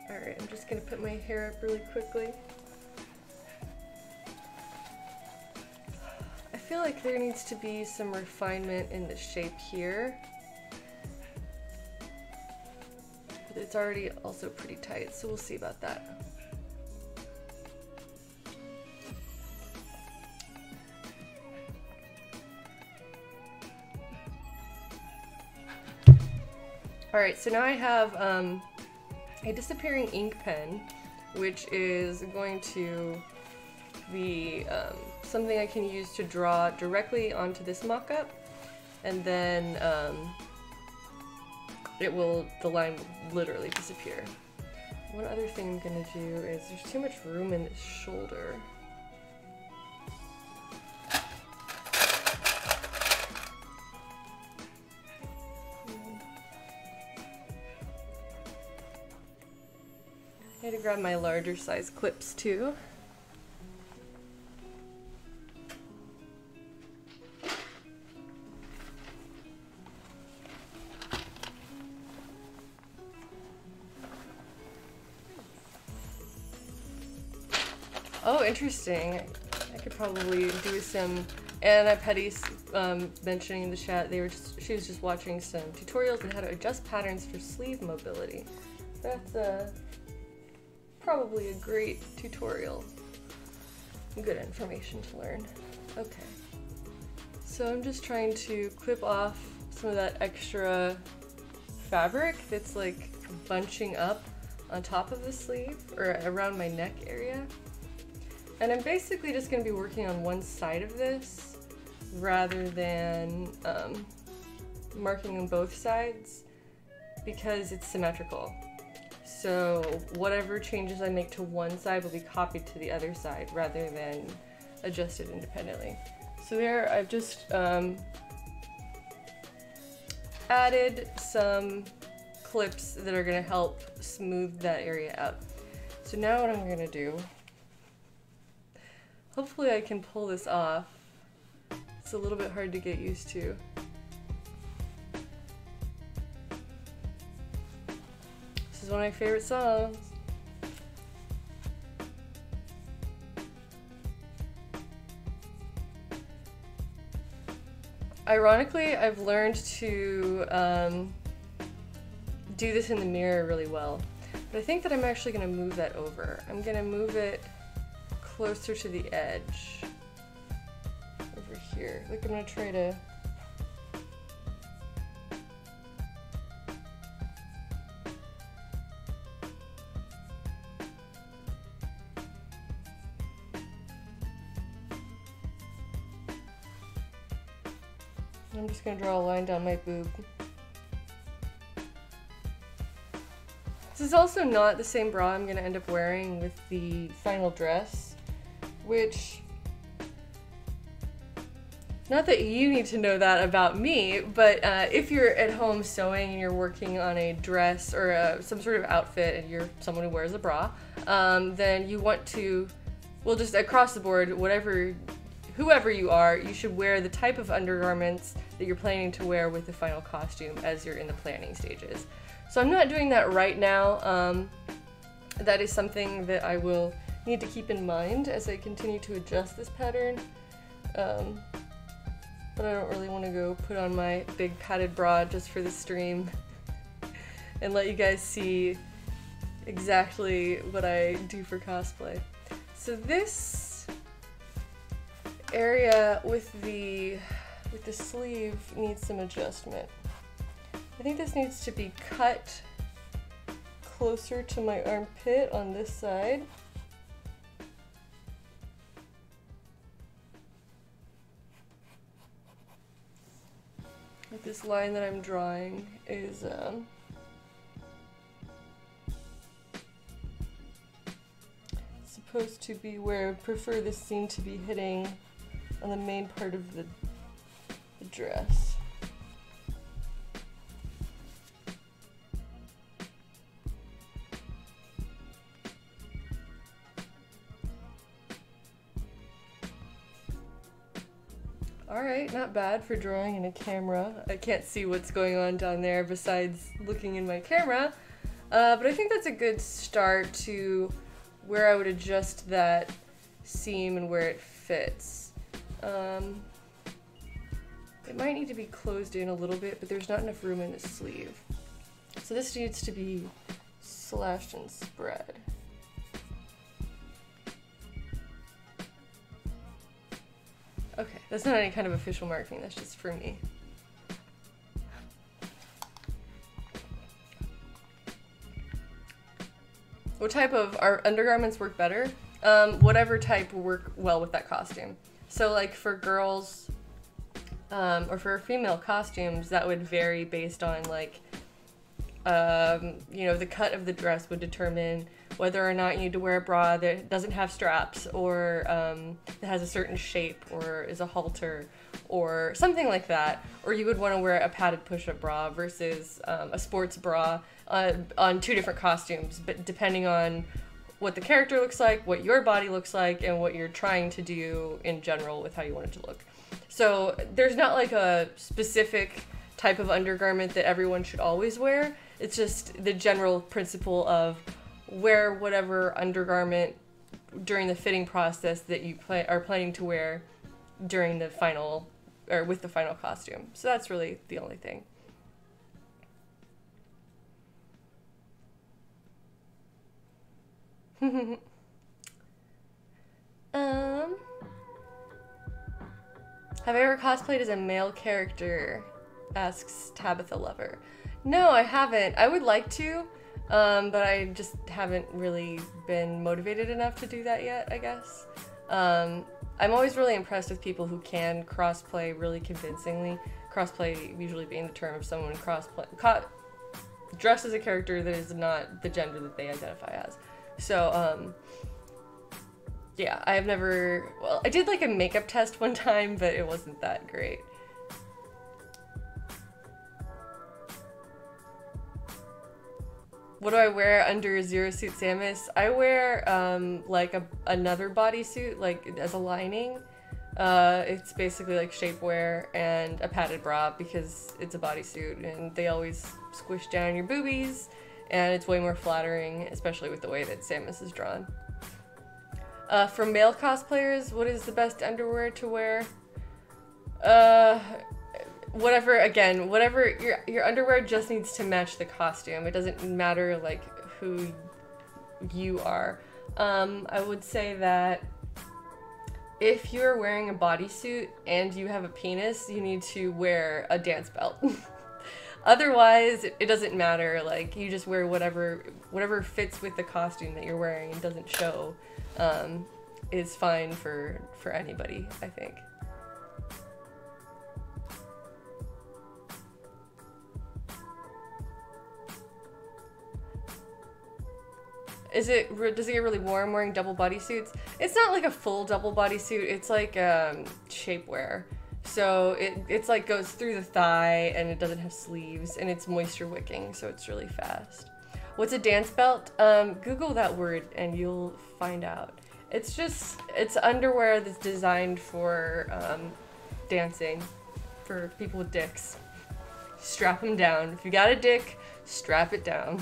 Alright, I'm just gonna put my hair up really quickly. I feel like there needs to be some refinement in the shape here. But it's already also pretty tight, so we'll see about that. Alright, so now I have a disappearing ink pen, which is going to be something I can use to draw directly onto this mock-up, and then the line will literally disappear. One other thing I'm gonna do is there's too much room in this shoulder. I had to grab my larger size clips too. Oh, interesting. I could probably do some. Anna Petty's mentioning in the chat, she was just watching some tutorials on how to adjust patterns for sleeve mobility. That's probably a great tutorial. Good information to learn. Okay. So I'm just trying to clip off some of that extra fabric that's like bunching up on top of the sleeve or around my neck area. And I'm basically just going to be working on one side of this rather than marking on both sides because it's symmetrical. So whatever changes I make to one side will be copied to the other side rather than adjusted independently. So there I've just added some clips that are going to help smooth that area up. So now what I'm going to do, hopefully I can pull this off. It's a little bit hard to get used to. This is one of my favorite songs. Ironically, I've learned to do this in the mirror really well. But I think that I'm actually going to move that over. I'm going to move it closer to the edge. Over here. Like I'm going to try to... I'm just going to draw a line down my boob. This is also not the same bra I'm going to end up wearing with the final dress, which, not that you need to know that about me, but if you're at home sewing and you're working on a dress or some sort of outfit and you're someone who wears a bra, then you want to, well, just across the board, whoever you are, you should wear the type of undergarments that you're planning to wear with the final costume as you're in the planning stages. So I'm not doing that right now. That is something that I will need to keep in mind as I continue to adjust this pattern. But I don't really want to go put on my big padded bra just for the stream and let you guys see exactly what I do for cosplay. So this area with the sleeve needs some adjustment. I think this needs to be cut closer to my armpit on this side. Like this line that I'm drawing is supposed to be where I prefer this seam to be hitting on the main part of the dress. Alright, not bad for drawing in a camera. I can't see what's going on down there besides looking in my camera, but I think that's a good start to where I would adjust that seam and where it fits. It might need to be closed in a little bit, but there's not enough room in the sleeve. So this needs to be slashed and spread. Okay, that's not any kind of official marking, that's just for me. What type of undergarments work better? Whatever type will work well with that costume. So like for girls, or for female costumes, that would vary based on like, you know, the cut of the dress would determine whether or not you need to wear a bra that doesn't have straps or that has a certain shape or is a halter or something like that. Or you would want to wear a padded push-up bra versus a sports bra on two different costumes, but depending on what the character looks like, what your body looks like, and what you're trying to do in general with how you want it to look. So there's not like a specific type of undergarment that everyone should always wear. It's just the general principle of wear whatever undergarment during the fitting process that you are planning to wear during the final, or with the final costume. So that's really the only thing. Have I ever cosplayed as a male character? Asks Tabitha Lover. No, I haven't. I would like to, but I just haven't really been motivated enough to do that yet, I guess. I'm always really impressed with people who can crossplay really convincingly. Crossplay usually being the term of someone dressed as a character that is not the gender that they identify as. So, yeah, I have never, well, I did like a makeup test one time, but it wasn't that great. What do I wear under Zero Suit Samus? I wear, like another bodysuit, like as a lining. It's basically like shapewear and a padded bra because it's a bodysuit and they always squish down your boobies and it's way more flattering, especially with the way that Samus is drawn. For male cosplayers, what is the best underwear to wear? whatever, again, whatever, your underwear just needs to match the costume. It doesn't matter, like, who you are. I would say that if you're wearing a bodysuit and you have a penis, you need to wear a dance belt. Otherwise, it doesn't matter. Like, you just wear whatever fits with the costume that you're wearing and doesn't show, is fine for anybody, I think. Does it get really warm wearing double bodysuits? It's not like a full double bodysuit. It's like shapewear. So it's like goes through the thigh and it doesn't have sleeves and it's moisture wicking, so it's really fast. What's a dance belt? Google that word and you'll find out. It's underwear that's designed for dancing, for people with dicks. Strap them down. If you got a dick, strap it down.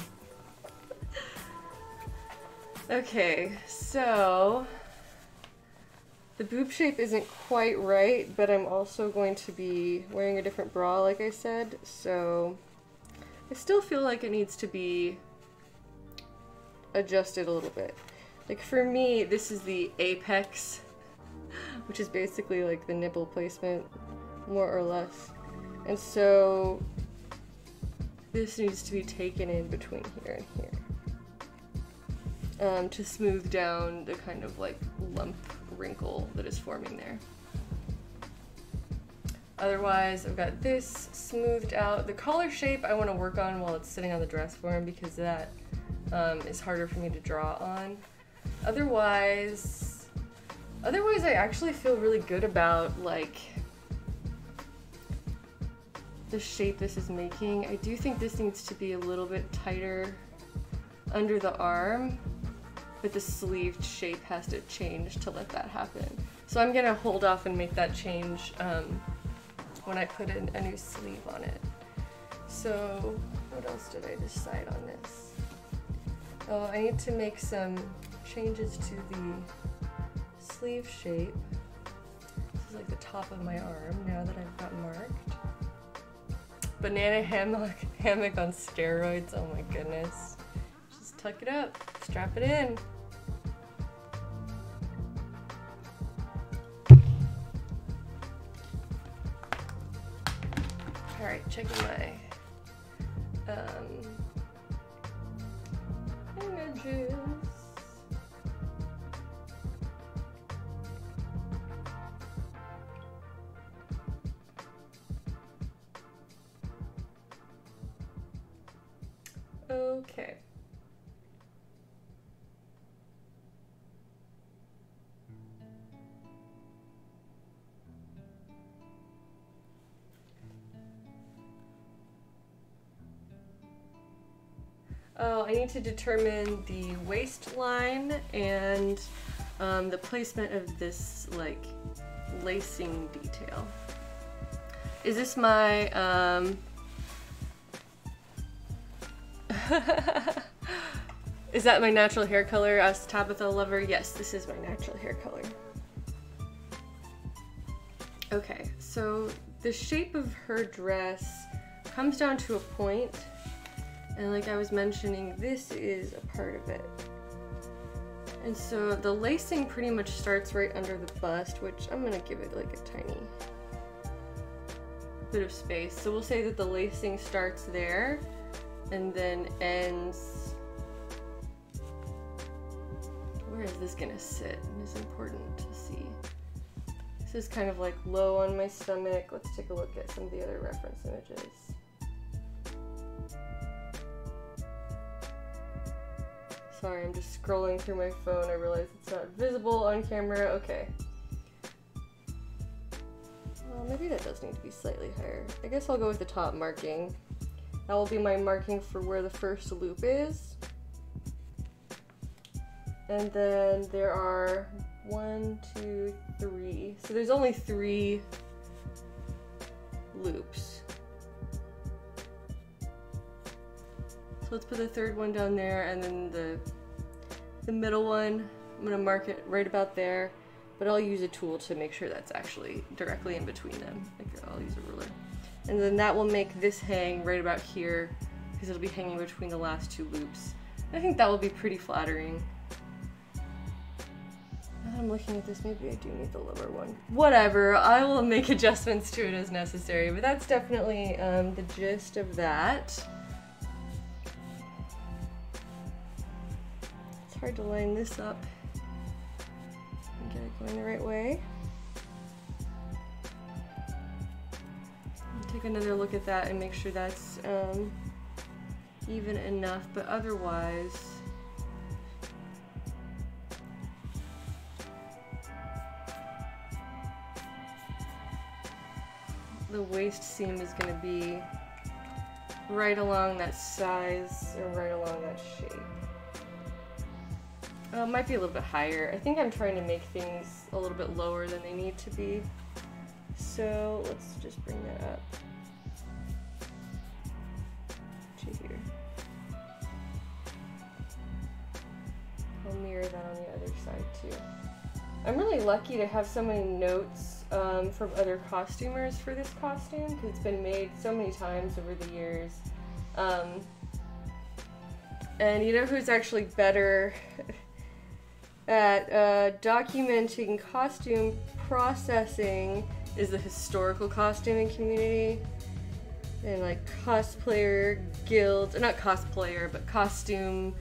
Okay, so the boob shape isn't quite right, but I'm also going to be wearing a different bra, like I said, so I still feel like it needs to be adjusted a little bit. Like for me, this is the apex, which is basically like the nipple placement, more or less. And so this needs to be taken in between here and here. To smooth down the kind of like lump wrinkle that is forming there. Otherwise, I've got this smoothed out. The collar shape I want to work on while it's sitting on the dress form because that is harder for me to draw on. Otherwise I actually feel really good about like the shape this is making. I do think this needs to be a little bit tighter under the arm, but the sleeved shape has to change to let that happen. So I'm gonna hold off and make that change when I put in a new sleeve on it. So what else did I decide on this? Oh, I need to make some changes to the sleeve shape. This is like the top of my arm now that I've got marked. Banana hammock on steroids, oh my goodness. Tuck it up, strap it in. All right, checking my images. Okay. Oh, I need to determine the waistline and the placement of this like lacing detail. Is this my is that my natural hair color as Tabitha Lover? Yes, this is my natural hair color. Okay, so the shape of her dress comes down to a point. And like I was mentioning, this is a part of it. And so the lacing pretty much starts right under the bust, which I'm gonna give it like a tiny bit of space. So we'll say that the lacing starts there and then ends. Where is this gonna sit? It's important to see. This is kind of like low on my stomach. Let's take a look at some of the other reference images. Sorry, I'm just scrolling through my phone. I realize it's not visible on camera. Okay. Well, maybe that does need to be slightly higher. I guess I'll go with the top marking. That will be my marking for where the first loop is. And then there are 1, 2, 3. So there's only 3 loops. So let's put the third one down there, and then the middle one, I'm gonna mark it right about there, but I'll use a tool to make sure that's actually directly in between them. Like I'll use a ruler. And then that will make this hang right about here, because it'll be hanging between the last two loops. I think that will be pretty flattering. Now that I'm looking at this, maybe I do need the lower one. Whatever, I will make adjustments to it as necessary, but that's definitely the gist of that. It's hard to line this up and get it going the right way. Take another look at that and make sure that's even enough, but otherwise the waist seam is going to be right along that size or right along that shape. It might be a little bit higher. I think I'm trying to make things a little bit lower than they need to be. So let's just bring that up to here. I'll mirror that on the other side too. I'm really lucky to have so many notes from other costumers for this costume because it's been made so many times over the years. And you know who's actually better at documenting costume processing is the historical costuming community and like cosplayer guilds, not cosplayer, but costume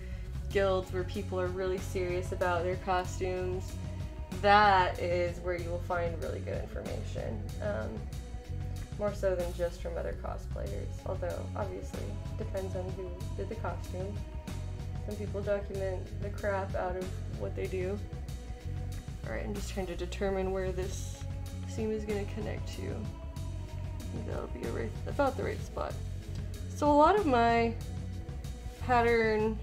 guilds where people are really serious about their costumes. That is where you will find really good information. More so than just from other cosplayers, although obviously depends on who did the costume. Some people document the crap out of what they do. Alright, I'm just trying to determine where this seam is going to connect to. I think that'll be about the right spot. So a lot of my pattern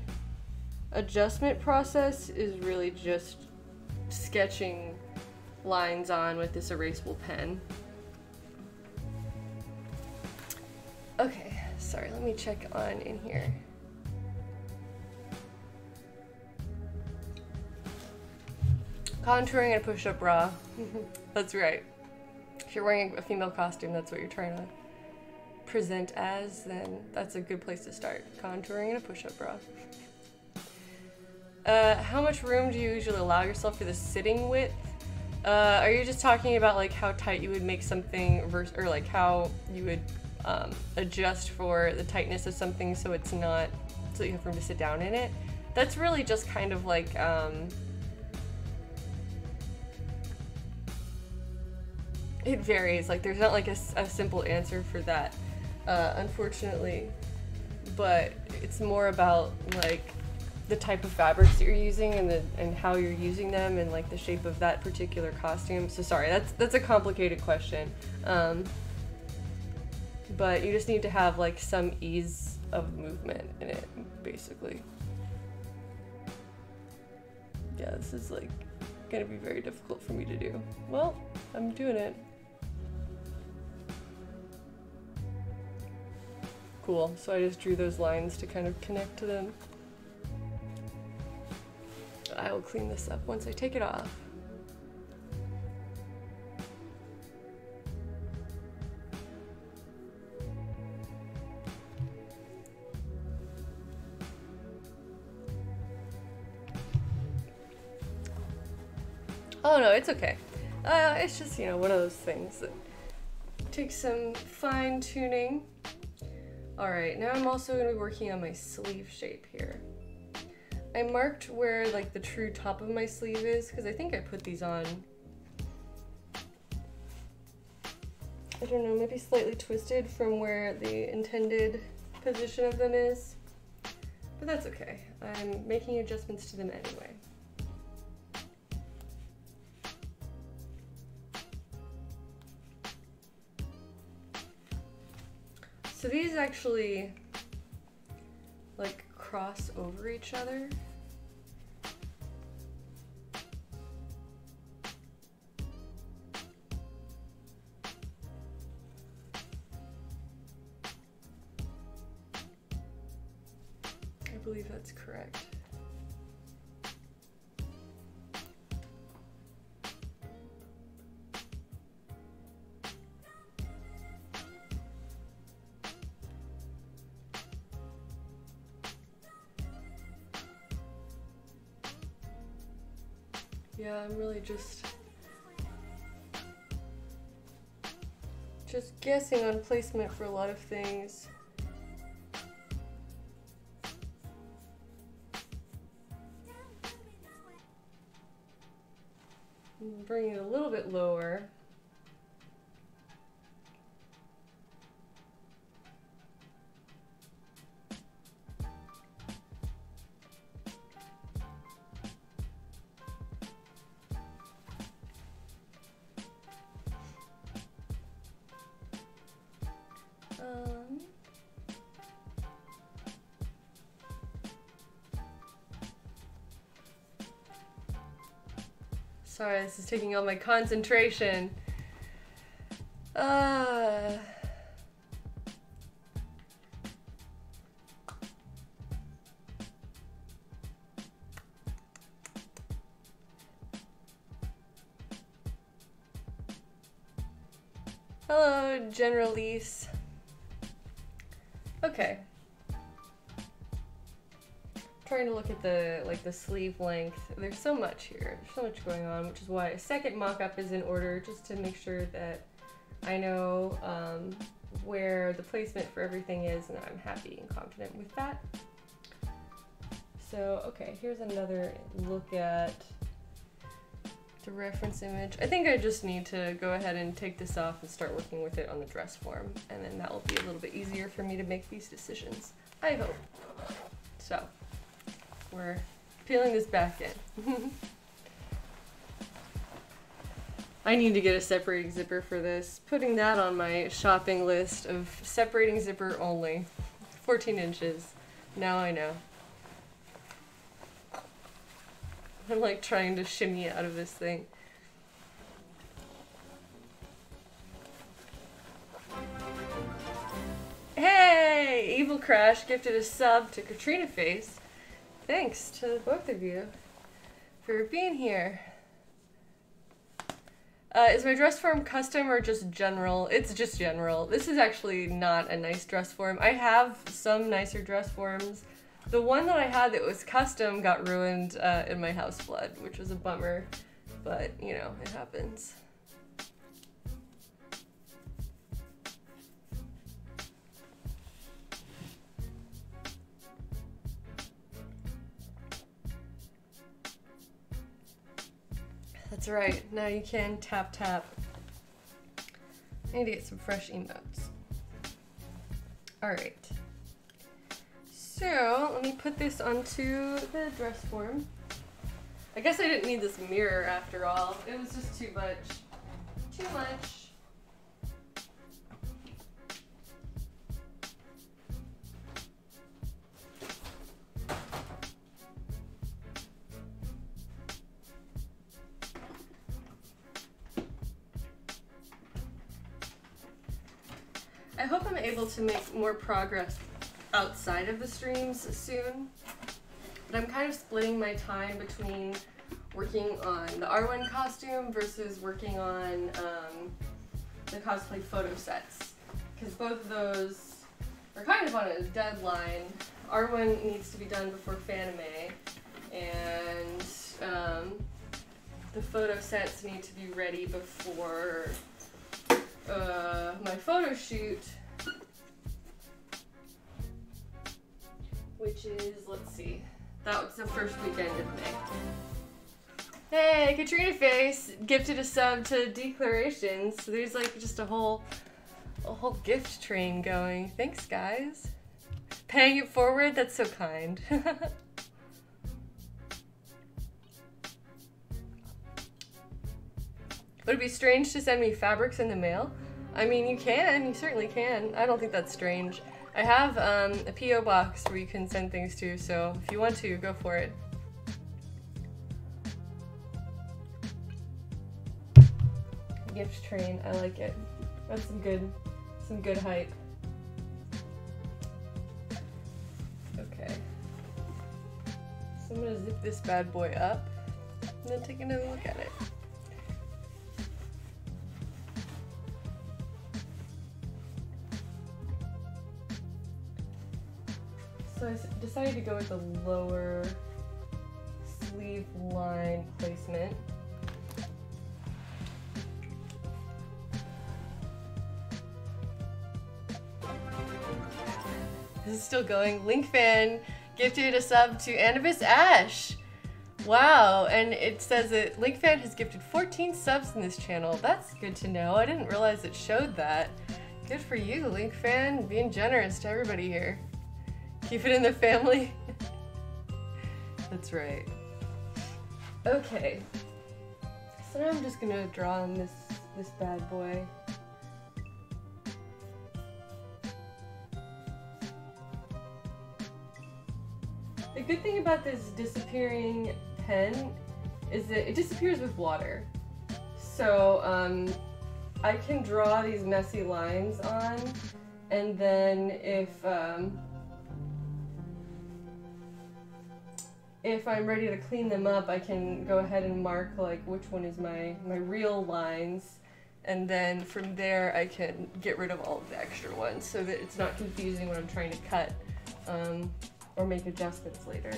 adjustment process is really just sketching lines on with this erasable pen. Okay, sorry, let me check on in here. Contouring and a push-up bra. That's right. If you're wearing a female costume, that's what you're trying to present as, then that's a good place to start. Contouring and a push-up bra. How much room do you usually allow yourself for the sitting width? Are you just talking about like how tight you would make something or like how you would adjust for the tightness of something so it's not, so you have room to sit down in it? That's really just kind of like, it varies. Like there's not like a simple answer for that, unfortunately, but it's more about like the type of fabrics that you're using and how you're using them and like the shape of that particular costume. So sorry, that's a complicated question. But you just need to have like some ease of movement in it, basically. Yeah, this is like gonna be very difficult for me to do. Well, I'm doing it. Cool, so I just drew those lines to kind of connect to them. I will clean this up once I take it off. Oh no, it's okay. It's just, you know, one of those things that takes some fine tuning. Alright, now I'm also going to be working on my sleeve shape here. I marked where like the true top of my sleeve is because I think I put these on, I don't know, maybe slightly twisted from where the intended position of them is, but that's okay. I'm making adjustments to them anyway. So these actually like cross over each other. I believe that's correct. Yeah, I'm really just guessing on placement for a lot of things. Bring it a little bit lower. Sorry, this is taking all my concentration. Hello, Generalise. Okay. Trying to look at the sleeve length. There's so much here. There's so much going on, which is why a second mock-up is in order, just to make sure that I know where the placement for everything is and that I'm happy and confident with that. So, okay, here's another look at the reference image. I think I just need to go ahead and take this off and start working with it on the dress form, and then that will be a little bit easier for me to make these decisions. I hope. So, we're peeling this back in. I need to get a separating zipper for this. Putting that on my shopping list of separating zipper only. 14 inches. Now I know. I'm like trying to shimmy out of this thing. Hey! Evil Crash gifted a sub to Katrina Face. Thanks to both of you for being here. Is my dress form custom or just general? It's just general. This is actually not a nice dress form. I have some nicer dress forms. The one that I had that was custom got ruined in my house flood, which was a bummer, but you know, it happens. That's right, now you can tap tap. I need to get some fresh emotes. Alright. So, let me put this onto the dress form. I guess I didn't need this mirror after all. It was just too much. Too much. I hope I'm able to make more progress outside of the streams soon, but I'm kind of splitting my time between working on the Arwen costume versus working on the cosplay photo sets, because both of those are kind of on a deadline. Arwen needs to be done before Fanime, and the photo sets need to be ready before my photo shoot, which is, let's see, that was the first weekend of May. Hey, Katrina Face gifted a sub to Declarations. So there's like just a whole gift train going. Thanks, guys. Paying it forward, that's so kind. Would it be strange to send me fabrics in the mail? I mean, you can. You certainly can. I don't think that's strange. I have a P.O. box where you can send things to, so if you want to, go for it. Gift train, I like it. That's some good hype. Okay. So I'm gonna zip this bad boy up and then take another look at it. So I decided to go with the lower sleeve line placement. This is still going. Link fan gifted a sub to Anubis Ash. Wow, and it says that Link fan has gifted 14 subs in this channel. That's good to know. I didn't realize it showed that. Good for you, Link fan, being generous to everybody here. Keep it in the family. That's right. Okay. So now I'm just gonna draw on this bad boy. The good thing about this disappearing pen is that it disappears with water. So I can draw these messy lines on, and then if I'm ready to clean them up, I can go ahead and mark like which one is my real lines, and then from there I can get rid of all of the extra ones so that it's not confusing when I'm trying to cut or make adjustments later.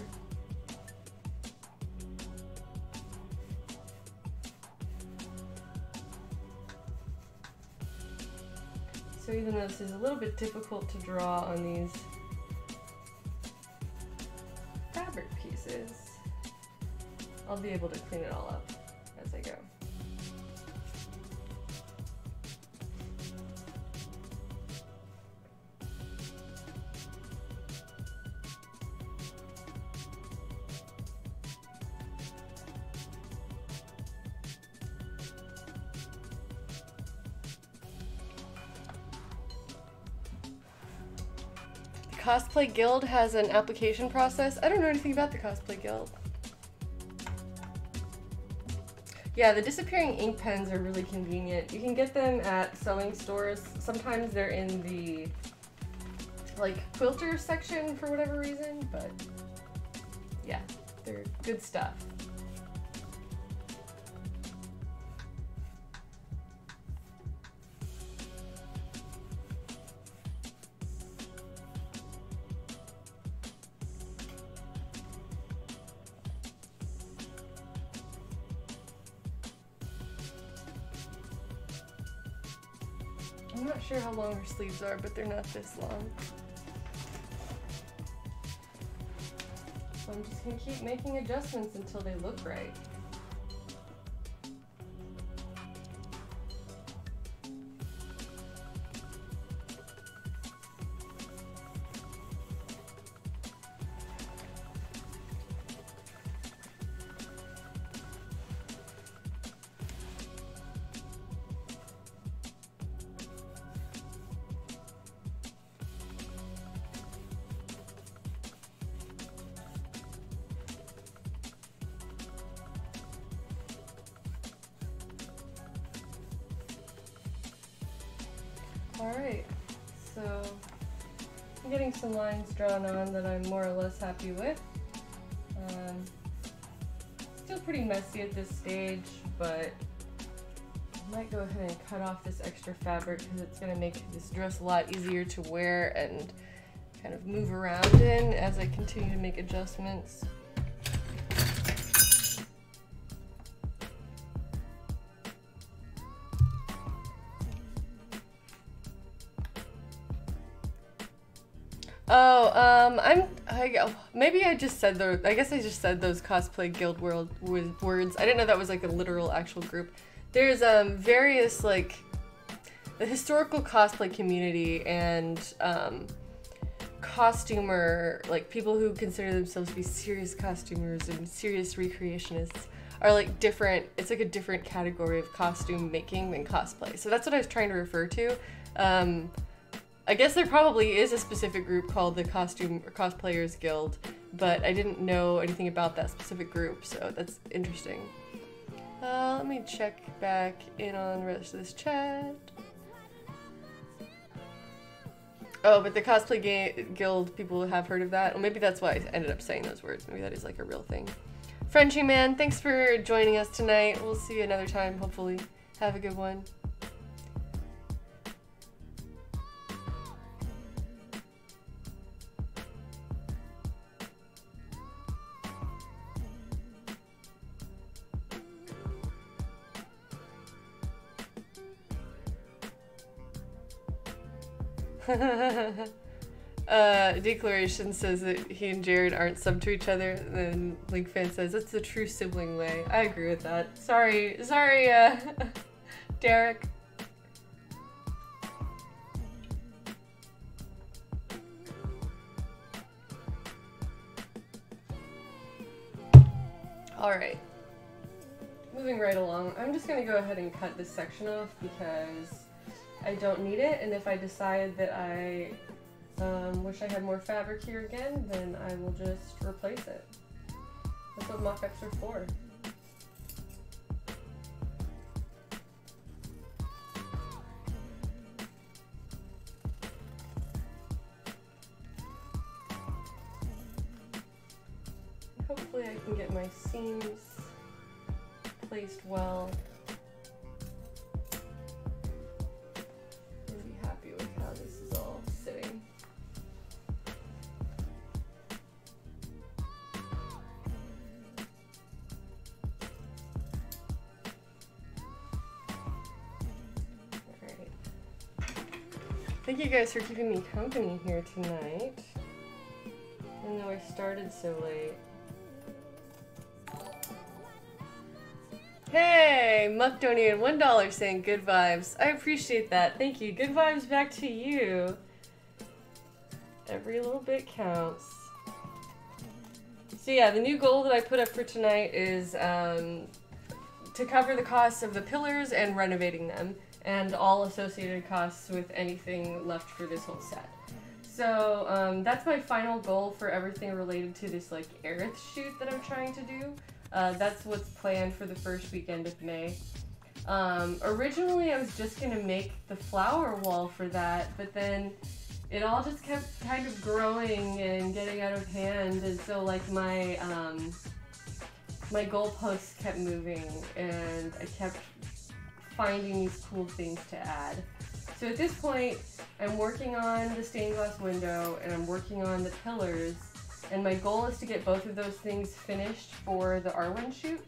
So even though this is a little bit difficult to draw on these fabric pieces, I'll be able to clean it all up as I go. Cosplay Guild has an application process. I don't know anything about the Cosplay Guild. Yeah, the disappearing ink pens are really convenient. You can get them at sewing stores. Sometimes they're in the like quilter section for whatever reason, but yeah, they're good stuff. I'm not sure how long her sleeves are, but they're not this long. So I'm just gonna keep making adjustments until they look right. Alright, so I'm getting some lines drawn on that I'm more or less happy with. Still pretty messy at this stage, but I might go ahead and cut off this extra fabric because it's going to make this dress a lot easier to wear and kind of move around in as I continue to make adjustments. Oh, maybe I just said those, I guess I just said those Cosplay Guild words. I didn't know that was like a literal actual group. There's various like the historical cosplay community and costumer, like people who consider themselves to be serious costumers and serious recreationists are like different, it's like a different category of costume making than cosplay. So that's what I was trying to refer to. I guess there probably is a specific group called the Costume or Cosplayers Guild, but I didn't know anything about that specific group, so that's interesting. Let me check back in on the rest of this chat. Oh, but the Cosplay Guild, people have heard of that. Well, maybe that's why I ended up saying those words. Maybe that is like a real thing. Frenchie man, thanks for joining us tonight. We'll see you another time, hopefully. Have a good one. Declaration says that he and Jared aren't sub to each other, and then LinkFan says that's the true sibling way. I agree with that. Sorry, Derek. Alright. Moving right along, I'm just gonna go ahead and cut this section off because I don't need it, and if I decide that I wish I had more fabric here again, then I will just replace it. That's what mock-ups are for. Hopefully I can get my seams placed well. I'll be happy with how this is all sitting. Alright. Thank you guys for keeping me company here tonight. Even though I started so late. Hey! Muck donated $1 saying good vibes. I appreciate that. Thank you. Good vibes back to you. Every little bit counts. So yeah, the new goal that I put up for tonight is to cover the costs of the pillars and renovating them, and all associated costs with anything left for this whole set. So that's my final goal for everything related to this like Aerith shoot that I'm trying to do. That's what's planned for the first weekend of May. Originally I was just gonna make the flower wall for that, but then it all just kept kind of growing and getting out of hand, and so like my goalposts kept moving, and I kept finding these cool things to add. So at this point, I'm working on the stained glass window, and I'm working on the pillars, and my goal is to get both of those things finished for the Arwen shoot.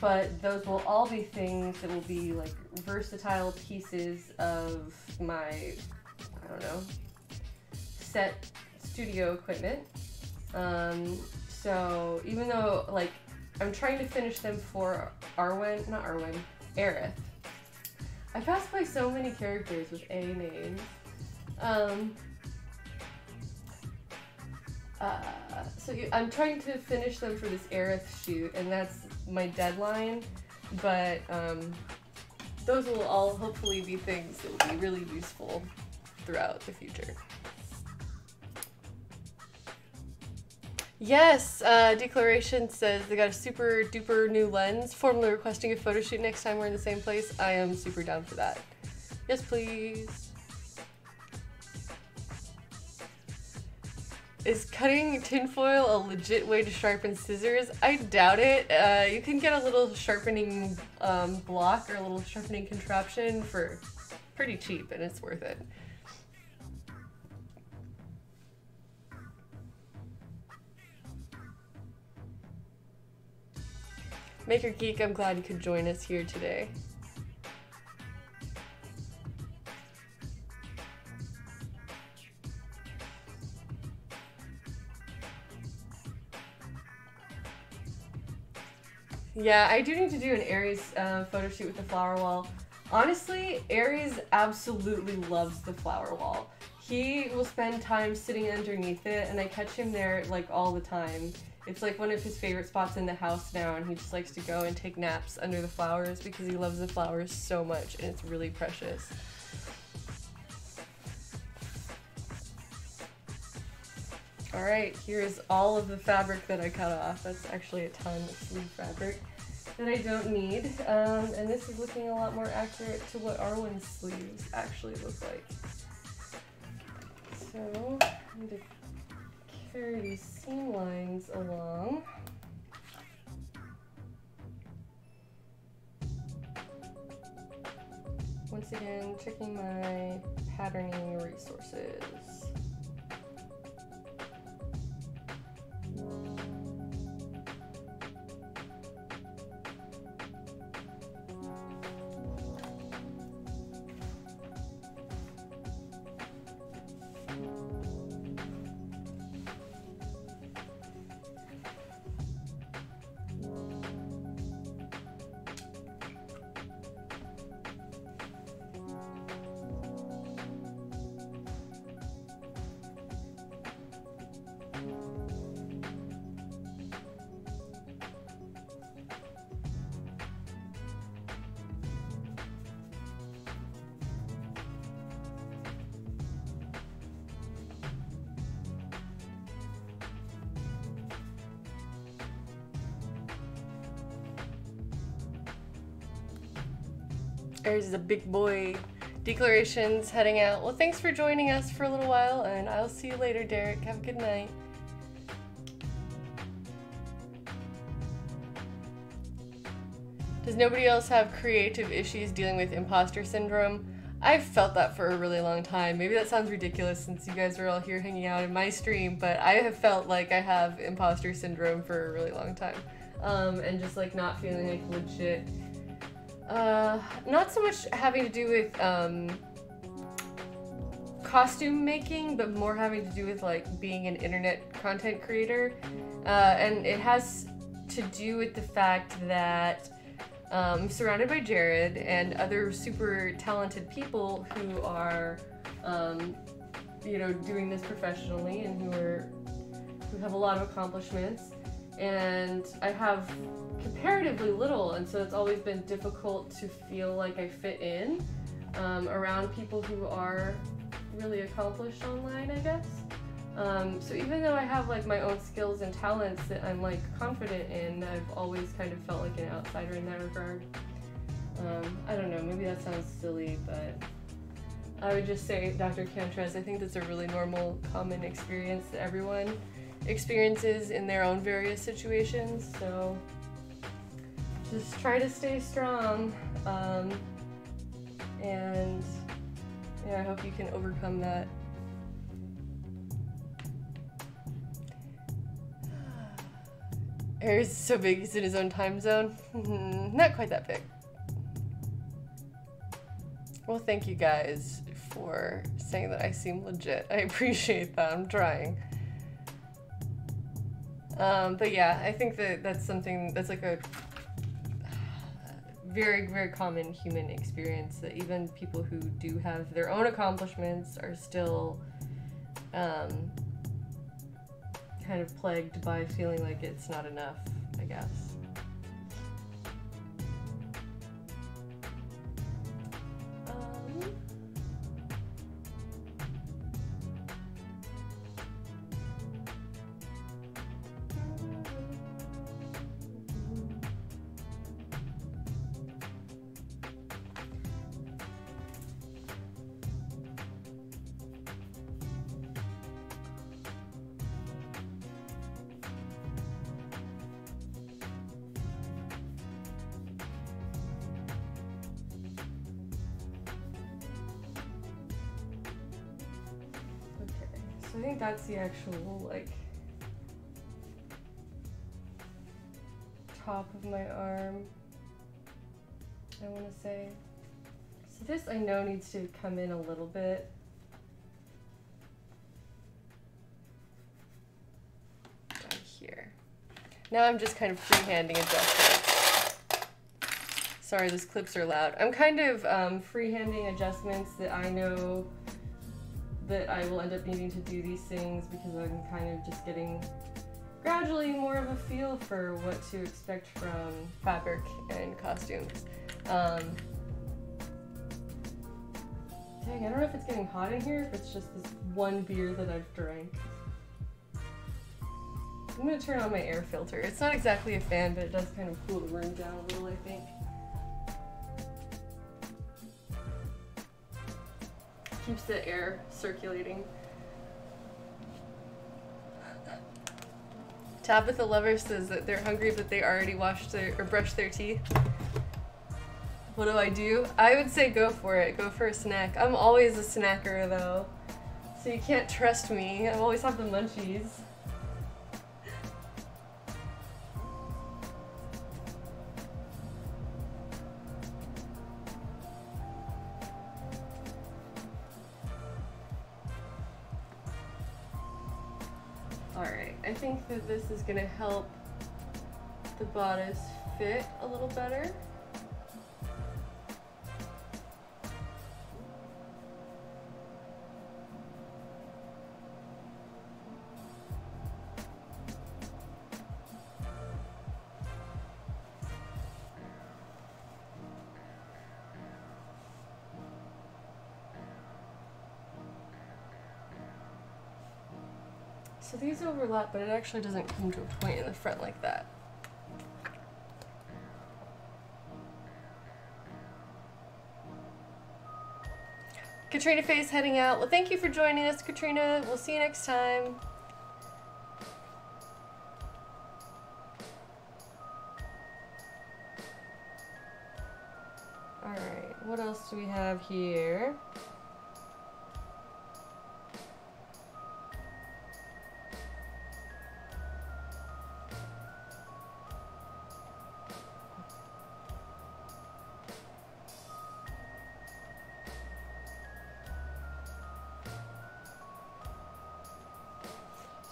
But those will all be things that will be like versatile pieces of my, I don't know, set studio equipment. So even though like I'm trying to finish them for Aerith. I passed by so many characters with A names. So I'm trying to finish them for this Aerith shoot, and that's my deadline, but those will all hopefully be things that will be really useful throughout the future. Yes, Declaration says they got a super duper new lens, formally requesting a photo shoot next time we're in the same place. I am super down for that. Yes, please. Is cutting tinfoil a legit way to sharpen scissors? I doubt it. You can get a little sharpening block or a little sharpening contraption for pretty cheap, and it's worth it. Maker Geek, I'm glad you could join us here today. Yeah, I do need to do an Aries photo shoot with the flower wall. Honestly, Aries absolutely loves the flower wall. He will spend time sitting underneath it, and I catch him there like all the time. It's like one of his favorite spots in the house now, and he just likes to go and take naps under the flowers because he loves the flowers so much, and it's really precious. Alright, here's all of the fabric that I cut off. That's actually a ton of sleeve fabric that I don't need. And this is looking a lot more accurate to what Arwen's sleeves actually look like. So, I need to carry these seam lines along. Once again, checking my patterning resources. There's a big boy. Declarations heading out. Well, thanks for joining us for a little while, and I'll see you later, Derek. Have a good night. Does nobody else have creative issues dealing with imposter syndrome? I've felt that for a really long time. Maybe that sounds ridiculous since you guys are all here hanging out in my stream, but I have felt like I have imposter syndrome for a really long time. And just like not feeling like legit. Not so much having to do with costume making, but more having to do with like being an internet content creator. And it has to do with the fact that I'm surrounded by Jared and other super talented people who are, you know, doing this professionally and who have a lot of accomplishments. And I have comparatively little, and so it's always been difficult to feel like I fit in around people who are really accomplished online, I guess. So even though I have like my own skills and talents that I'm like confident in, I've always kind of felt like an outsider in that regard. I don't know, maybe that sounds silly, but I would just say, Dr. Cantrez, I think that's a really normal, common experience that everyone experiences in their own various situations, so just try to stay strong, and yeah, I hope you can overcome that. Harry's so big he's in his own time zone. Not quite that big. Well, thank you guys for saying that I seem legit. I appreciate that. I'm trying. But yeah, I think that that's something that's like a very, very common human experience, that even people who do have their own accomplishments are still kind of plagued by feeling like it's not enough, I guess. So I think that's the actual, like, top of my arm, I want to say. So this I know needs to come in a little bit. Down here. Now I'm just kind of freehanding adjustments. Sorry, those clips are loud. I'm kind of freehanding adjustments that I know that I will end up needing to do these things because I'm kind of just getting gradually more of a feel for what to expect from fabric and costumes. Dang, I don't know if it's getting hot in here, if it's just this one beer that I've drank. I'm gonna turn on my air filter. It's not exactly a fan, but it does kind of cool the room down a little, I think. Keeps the air circulating. Tabitha Lover says that they're hungry but they already washed their or brushed their teeth. What do? I would say go for it. Go for a snack. I'm always a snacker though, so you can't trust me. I always have the munchies. Alright, I think that this is going to help the bodice fit a little better. So these overlap, but it actually doesn't come to a point in the front like that. Katrina Faye's heading out. Well, thank you for joining us, Katrina. We'll see you next time. Alright, what else do we have here?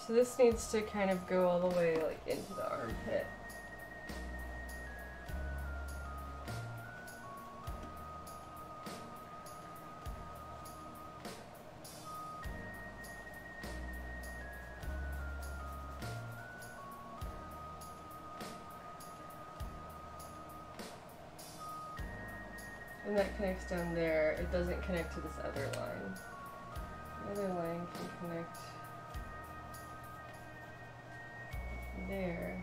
So this needs to kind of go all the way like into the armpit. And that connects down there. It doesn't connect to this other line. The other line can connect there.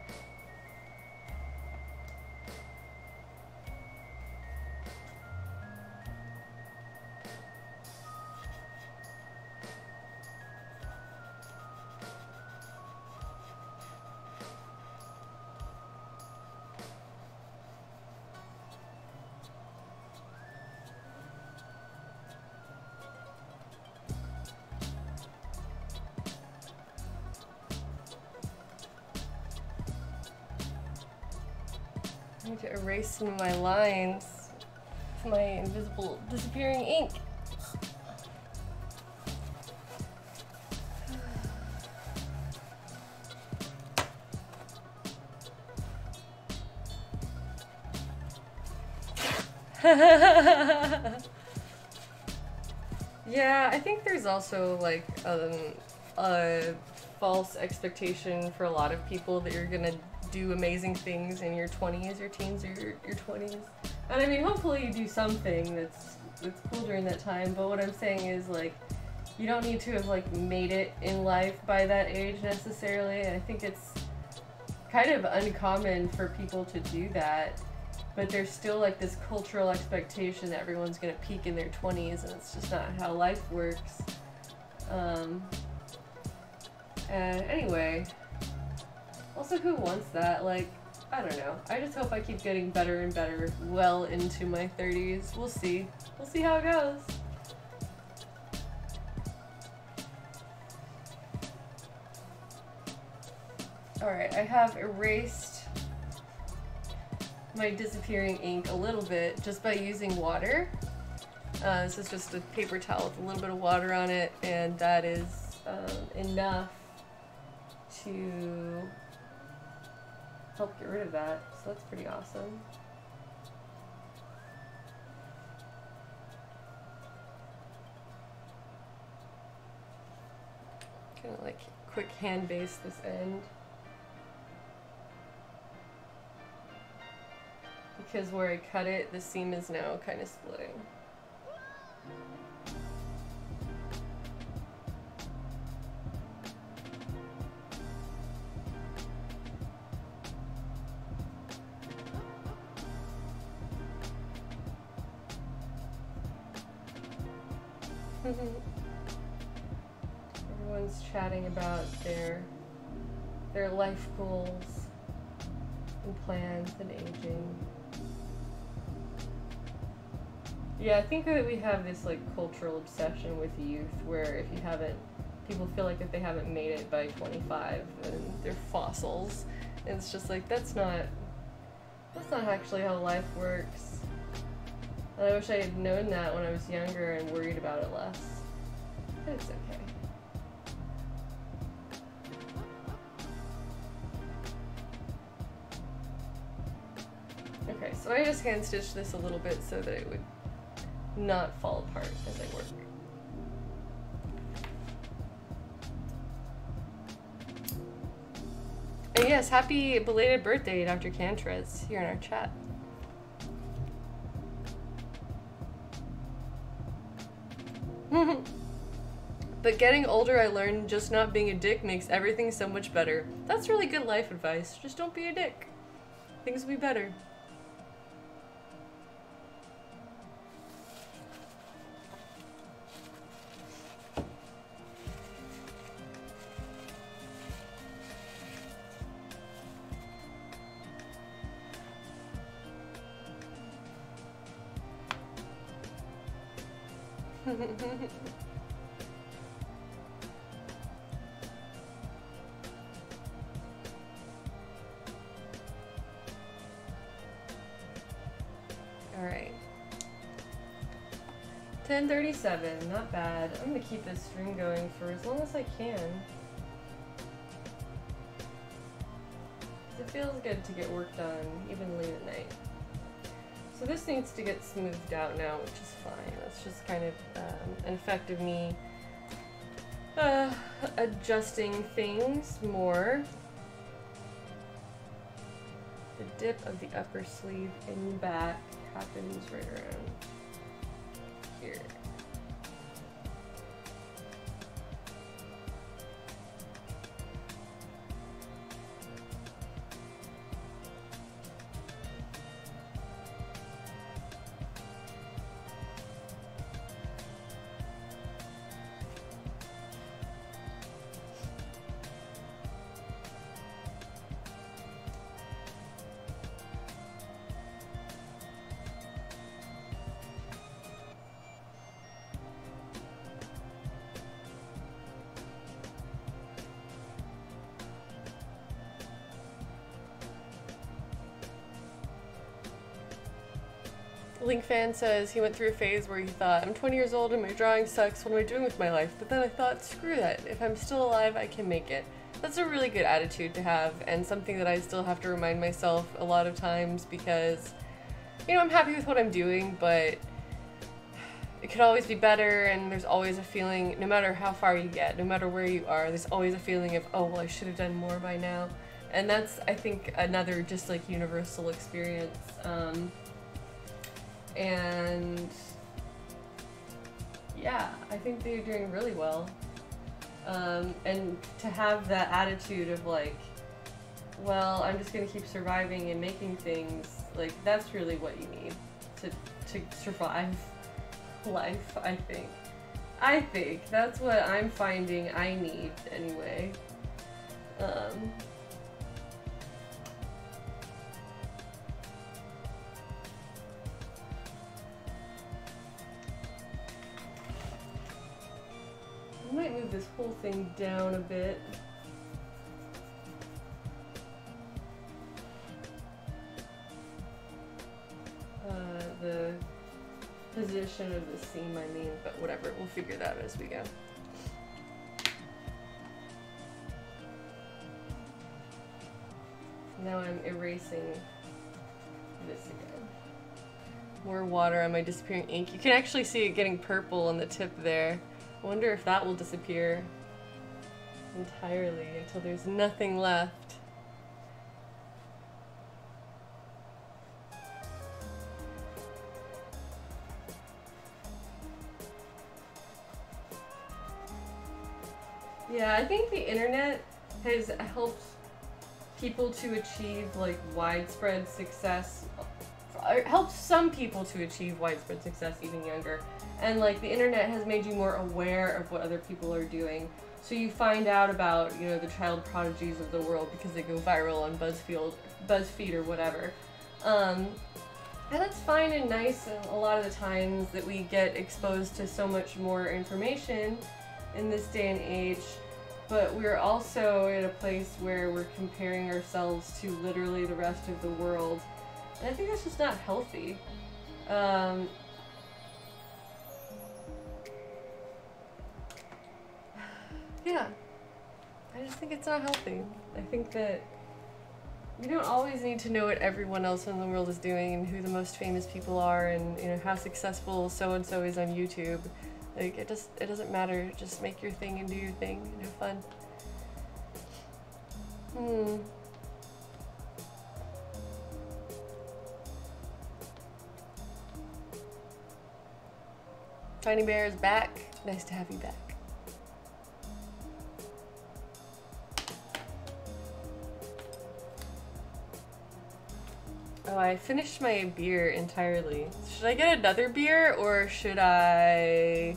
I need to erase some of my lines with my invisible disappearing ink. Yeah, I think there's also like a false expectation for a lot of people that you're gonna do amazing things in your 20s, your teens, or your 20s. And I mean, hopefully you do something that's cool during that time, but what I'm saying is, like, you don't need to have, like, made it in life by that age necessarily, and I think it's kind of uncommon for people to do that, but there's still, like, this cultural expectation that everyone's gonna peak in their 20s, and it's just not how life works. And anyway, also, who wants that? Like, I don't know. I just hope I keep getting better and better well into my 30s. We'll see. We'll see how it goes. Alright, I have erased my disappearing ink a little bit just by using water. This is just a paper towel with a little bit of water on it, and that is enough to help get rid of that, so that's pretty awesome. Kind of like quick hand base this end. Because where I cut it, the seam is now kind of splitting. Everyone's chatting about their life goals and plans and aging. Yeah, I think that we have this like cultural obsession with youth where if you haven't, people feel like if they haven't made it by 25, then they're fossils. And it's just like, that's not actually how life works. And I wish I had known that when I was younger and worried about it less. But it's okay. Okay, so I just hand stitched this a little bit so that it would not fall apart as I work. And yes, happy belated birthday, Dr. Cantrez, here in our chat. But getting older, I learned just not being a dick makes everything so much better. That's really good life advice. Just don't be a dick. Things will be better. Alright. 10:37, not bad. I'm gonna keep this stream going for as long as I can. It feels good to get work done, even late at night. So this needs to get smoothed out now, which is fine. That's just kind of an effect of me adjusting things more. The dip of the upper sleeve and back happens right around here. Link fan says he went through a phase where he thought, I'm 20 years old and my drawing sucks, what am I doing with my life? But then I thought, screw that, if I'm still alive, I can make it. That's a really good attitude to have, and something that I still have to remind myself a lot of times because, you know, I'm happy with what I'm doing, but it could always be better, and there's always a feeling, no matter how far you get, no matter where you are, there's always a feeling of, oh, well, I should have done more by now. And that's, I think, another just like universal experience. And yeah, I think they're doing really well. And to have that attitude of like, well, I'm just gonna keep surviving and making things, like that's really what you need to survive life, I think. I think that's what I'm finding I need anyway. I might move this whole thing down a bit. The position of the seam, I mean, but whatever, we'll figure that out as we go. Now I'm erasing this again. More water on my disappearing ink. You can actually see it getting purple on the tip there. I wonder if that will disappear entirely until there's nothing left. Yeah, I think the internet has helped people to achieve like widespread success. It helps some people to achieve widespread success even younger. And like the internet has made you more aware of what other people are doing. So you find out about, you know, the child prodigies of the world because they go viral on BuzzFeed or whatever. And that's fine and nice, and a lot of the times that we get exposed to so much more information in this day and age, but we're also in a place where we're comparing ourselves to literally the rest of the world. And I think that's just not healthy. Yeah, I just think it's not healthy. I think that you don't always need to know what everyone else in the world is doing and who the most famous people are and, you know, how successful so-and-so is on YouTube. Like, it doesn't matter. Just make your thing and do your thing and have fun. Tiny Bear is back. Nice to have you back. Oh, I finished my beer entirely. Should I get another beer or should I...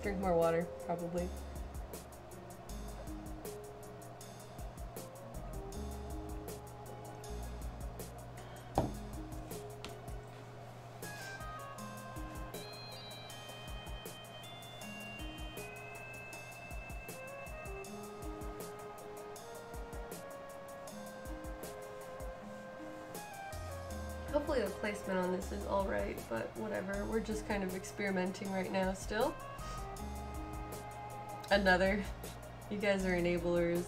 Drink more water, probably. Hopefully the placement on this is alright, but whatever. We're just kind of experimenting right now still. Another. You guys are enablers.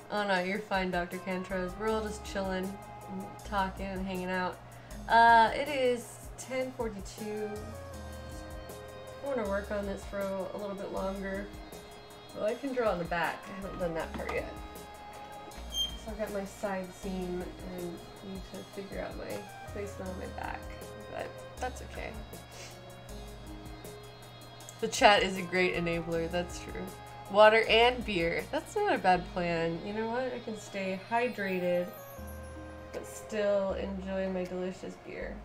Oh no, you're fine, Dr. Cantros. We're all just chilling, and talking, and hanging out. It is 10:42. I want to work on this for a little bit longer. Well, I can draw on the back. I haven't done that part yet. So I've got my side seam and need to figure out my placement on my back. But that's okay. The chat is a great enabler, that's true. Water and beer. That's not a bad plan. You know what? I can stay hydrated, but still enjoy my delicious beer.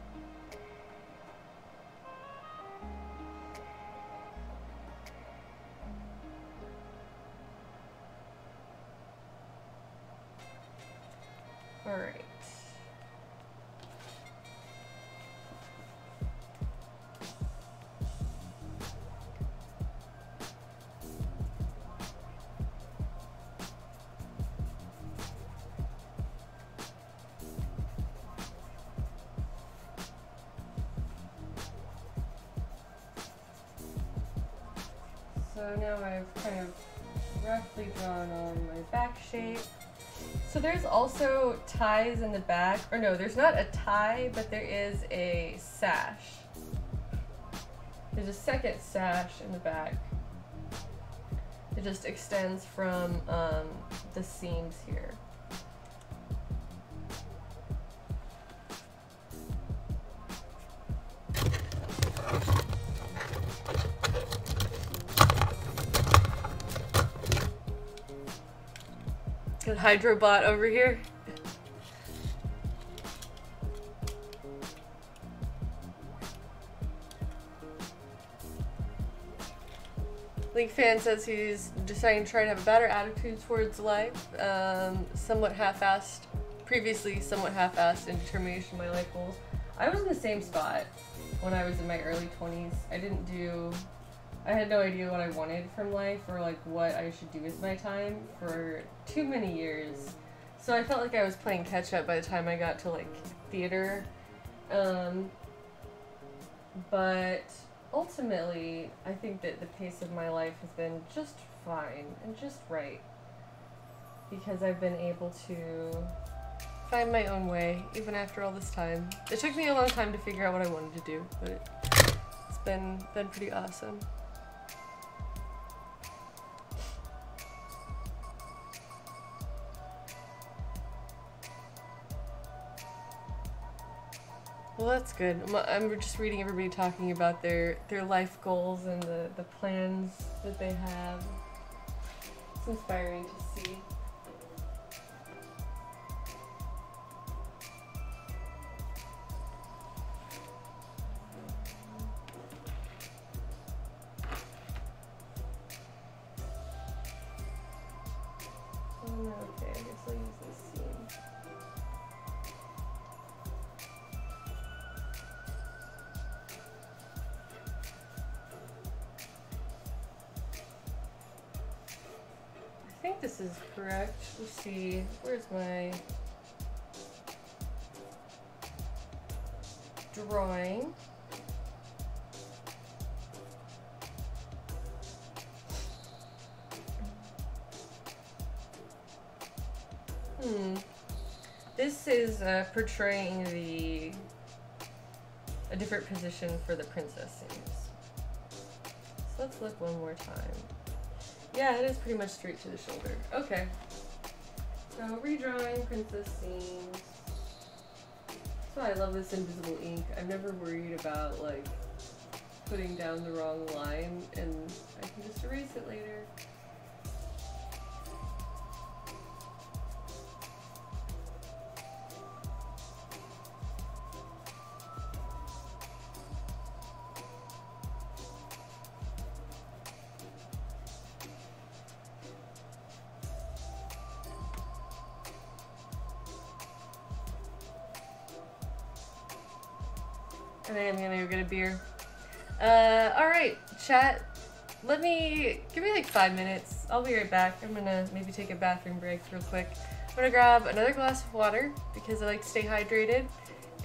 All right. So now I've kind of roughly drawn on my back shape. So there's also ties in the back, or no, there's not a tie, but there is a sash. There's a second sash in the back. It just extends from the seams here. Good Hydrobot over here. League Fan says he's deciding to try to have a better attitude towards life. Somewhat half-assed, previously somewhat half-assed in determination of my life goals. I was in the same spot when I was in my early 20s. I had no idea what I wanted from life or like what I should do with my time for too many years. So I felt like I was playing catch up by the time I got to like theater. But ultimately, I think that the pace of my life has been just fine and just right. Because I've been able to find my own way, even after all this time. It took me a long time to figure out what I wanted to do, but it's been pretty awesome. Well, that's good. I'm just reading everybody talking about their life goals and the plans that they have. It's inspiring to see. Okay, I guess I'll use this seam. I think this is correct. Let's see. Where's my drawing? This is portraying a different position for the princess seams. So let's look one more time. Yeah, it is pretty much straight to the shoulder. Okay. So redrawing princess seams. That's why I love this invisible ink. I'm never worried about like putting down the wrong line, and I can just erase it later. And I am gonna go get a beer. Alright, chat. Give me like 5 minutes. I'll be right back. I'm gonna maybe take a bathroom break real quick. I'm gonna grab another glass of water because I like to stay hydrated,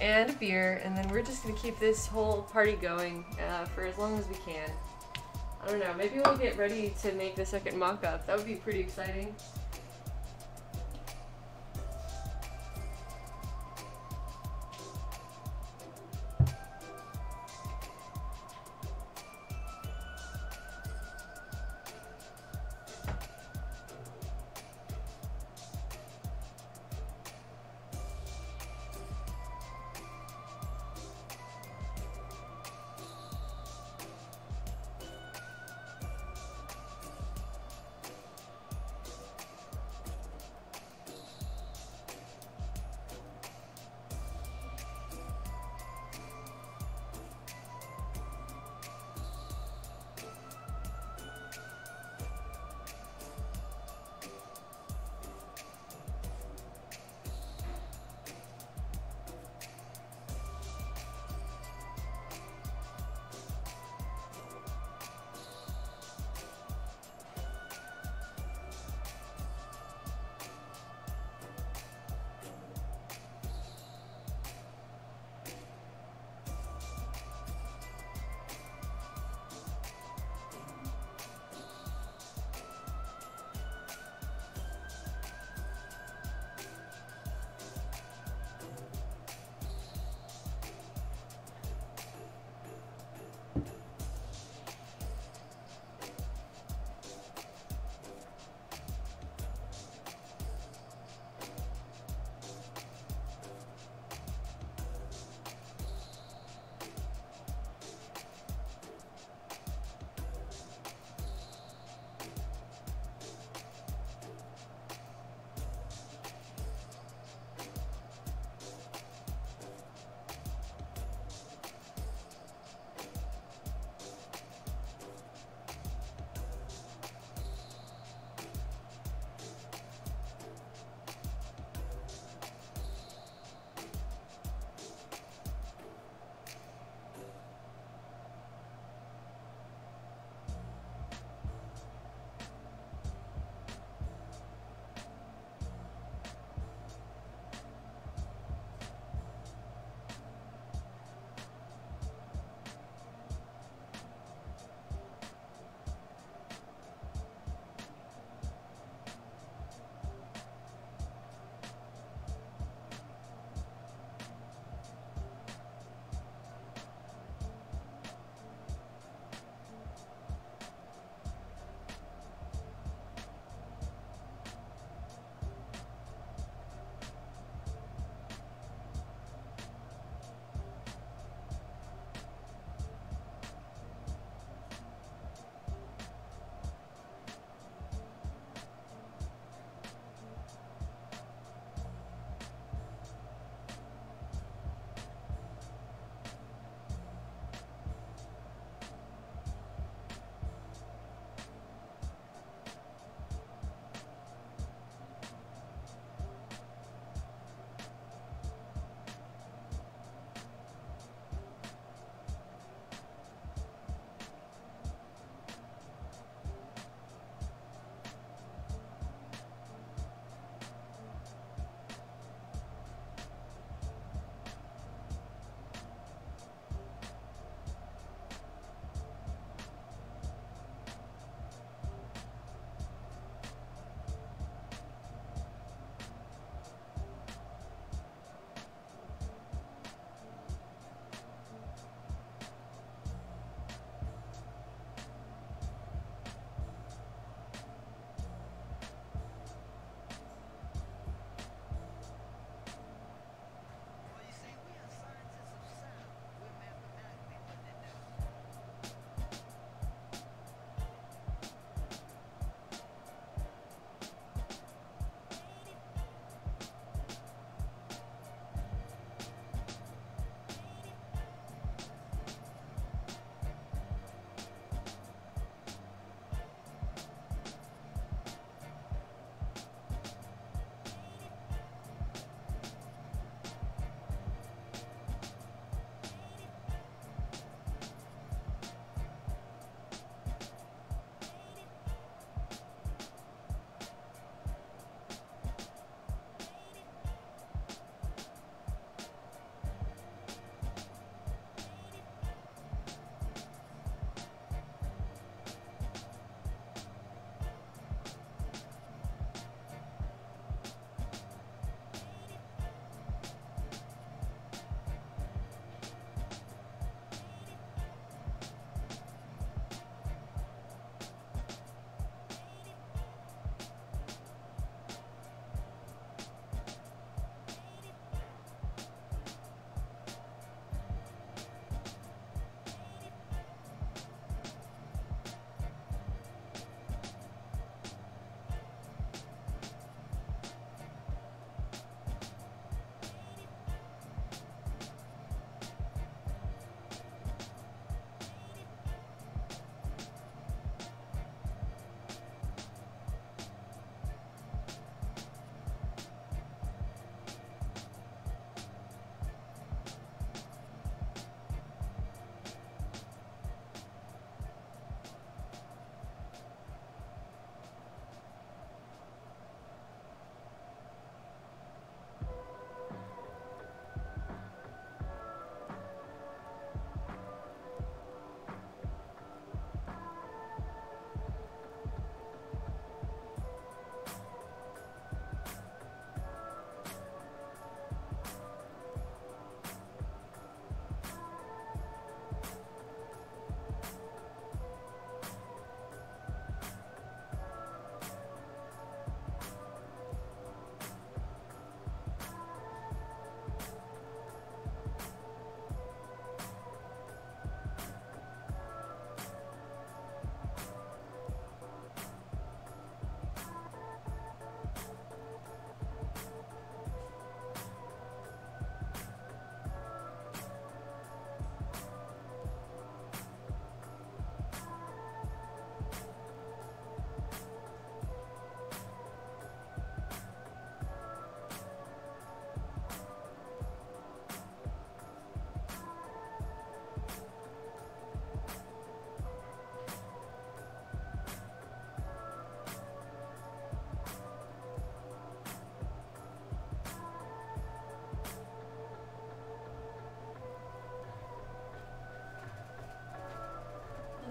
and a beer, and then we're just gonna keep this whole party going for as long as we can. I don't know, maybe we'll get ready to make the second mock-up. That would be pretty exciting.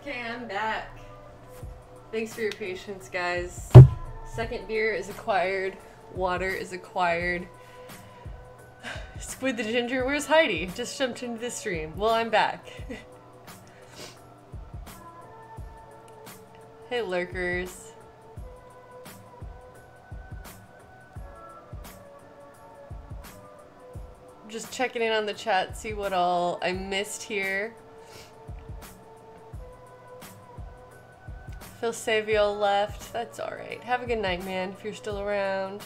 Okay, I'm back. Thanks for your patience, guys. Second beer is acquired. Water is acquired. Squid the Ginger, where's Heidi? Just jumped into the stream. Well, I'm back. Hey, lurkers. Just checking in on the chat, see what all I missed here. Phil Savio left. That's alright. Have a good night, man, if you're still around.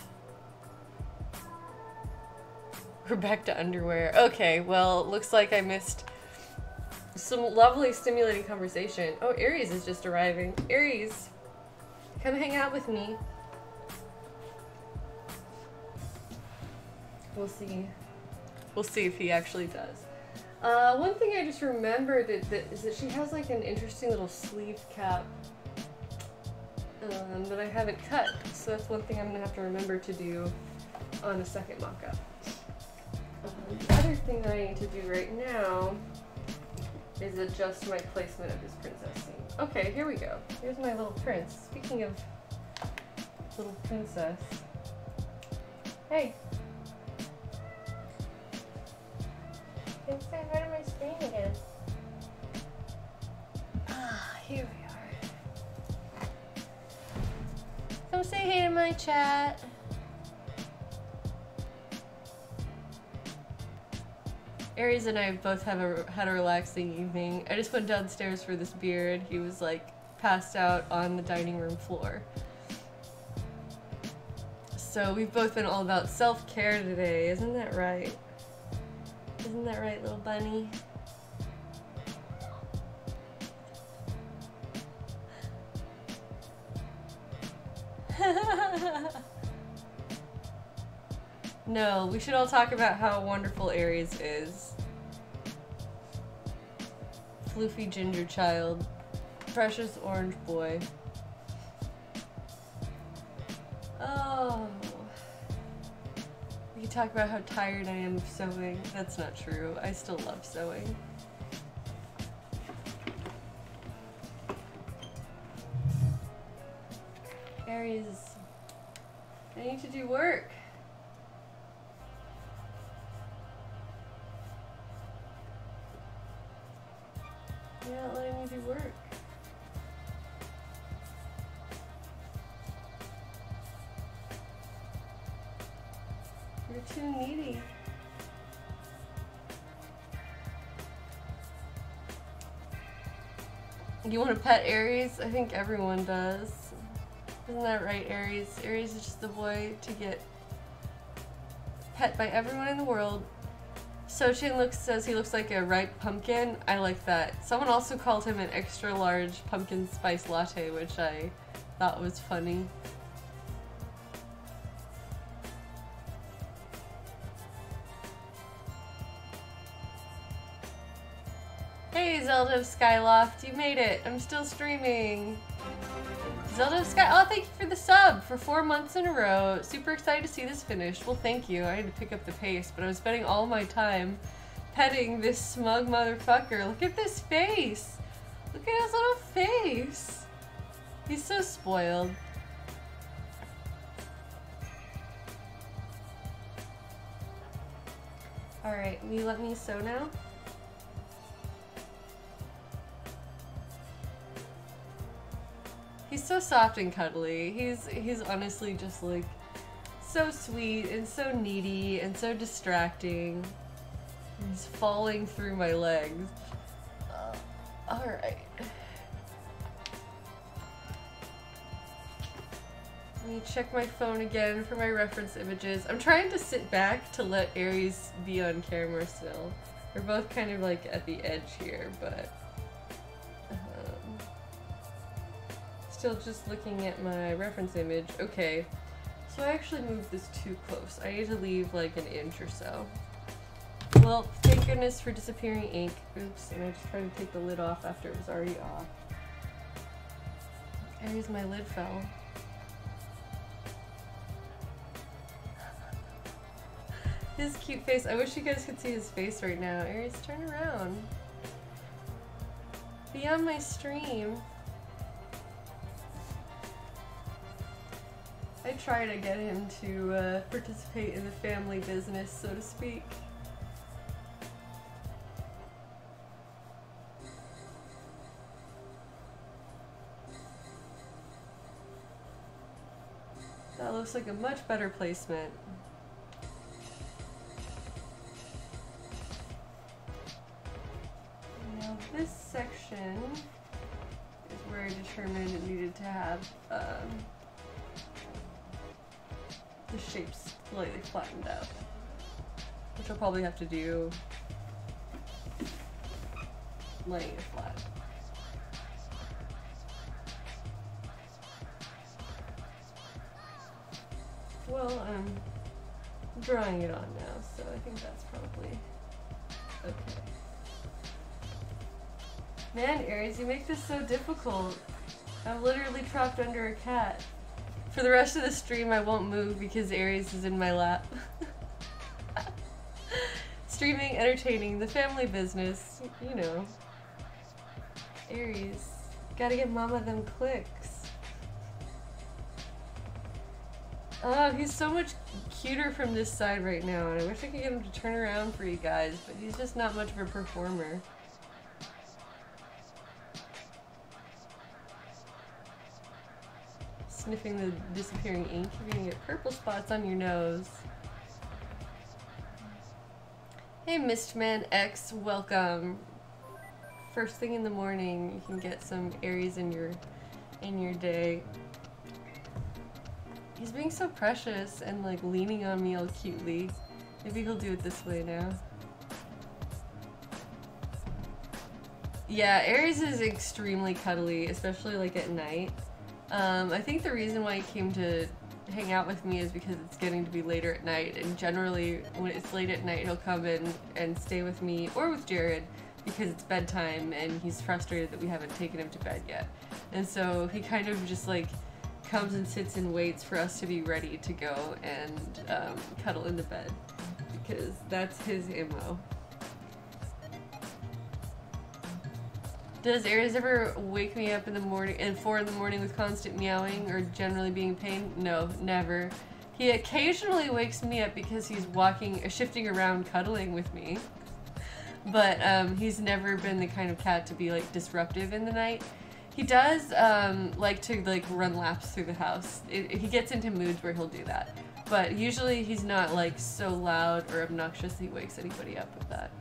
We're back to underwear. Okay, well, looks like I missed some lovely, stimulating conversation. Oh, Aries is just arriving. Aries, come hang out with me. We'll see. We'll see if he actually does. One thing I just remembered is that she has like an interesting little sleeve cap that I haven't cut. So that's one thing I'm gonna have to remember to do on a second mock-up. The other thing that I need to do right now is adjust my placement of this princess scene. Okay, here we go. Here's my little prince. Speaking of little princess. Hey. Can say hi to my screen again. Ah, here we are. Come say hey to my chat. Aries and I both had a relaxing evening. I just went downstairs for this beer and he was like passed out on the dining room floor. So we've both been all about self-care today, isn't that right? Isn't that right, little bunny? No, we should all talk about how wonderful Aries is. Floofy ginger child. Precious orange boy. Oh. We can talk about how tired I am of sewing. That's not true. I still love sewing. Aries, I need to do work. You're not letting me do work. You're too needy. You want to pet Aries? I think everyone does. Isn't that right, Aries? Aries is just the boy to get pet by everyone in the world. Sochin says he looks like a ripe pumpkin. I like that. Someone also called him an extra large pumpkin spice latte, which I thought was funny. Hey, Zelda of Skyloft, you made it. I'm still streaming. Zelda of Sky, oh, thank you for the sub for 4 months in a row. Super excited to see this finished. Well, thank you. I had to pick up the pace, but I was spending all my time petting this smug motherfucker. Look at this face. Look at his little face. He's so spoiled. Alright, will you let me sew now? He's so soft and cuddly. He's honestly just like so sweet and so needy and so distracting. He's falling through my legs. Alright. Let me check my phone again for my reference images. I'm trying to sit back to let Aries be on camera still. We're both kind of like at the edge here, but still just looking at my reference image. Okay, so I actually moved this too close. I need to leave like an inch or so. Well, thank goodness for disappearing ink. Oops, and I just tried to take the lid off after it was already off. Aries, my lid fell. His cute face. I wish you guys could see his face right now. Aries, turn around. Be on my stream. I try to get him to participate in the family business, so to speak. That looks like a much better placement. Now this section is where I determined it needed to have the shapes slightly flattened out, which I'll probably have to do laying it flat. Well, I'm drawing it on now, so I think that's probably okay. Man, Aries, you make this so difficult. I'm literally trapped under a cat. For the rest of the stream, I won't move because Aries is in my lap. Streaming, entertaining, the family business, you know. Aries, gotta get mama them clicks. Oh, he's so much cuter from this side right now, and I wish I could get him to turn around for you guys, but he's just not much of a performer. Sniffing the disappearing ink, you're gonna get purple spots on your nose. Hey Mistman X, welcome. First thing in the morning, you can get some Aries in your day. He's being so precious and like leaning on me all cutely. Maybe he'll do it this way now. Yeah, Aries is extremely cuddly, especially like at night. I think the reason why he came to hang out with me is because it's getting to be later at night, and generally when it's late at night he'll come in and stay with me or with Jared because it's bedtime and he's frustrated that we haven't taken him to bed yet. And so he kind of just like comes and sits and waits for us to be ready to go and cuddle in the bed because that's his MO. Does Aries ever wake me up in the morning at 4 in the morning with constant meowing or generally being in pain? No, never. He occasionally wakes me up because he's shifting around cuddling with me. But he's never been the kind of cat to be like disruptive in the night. He does like to like run laps through the house. He gets into moods where he'll do that. But usually he's not like so loud or obnoxious that he wakes anybody up with that.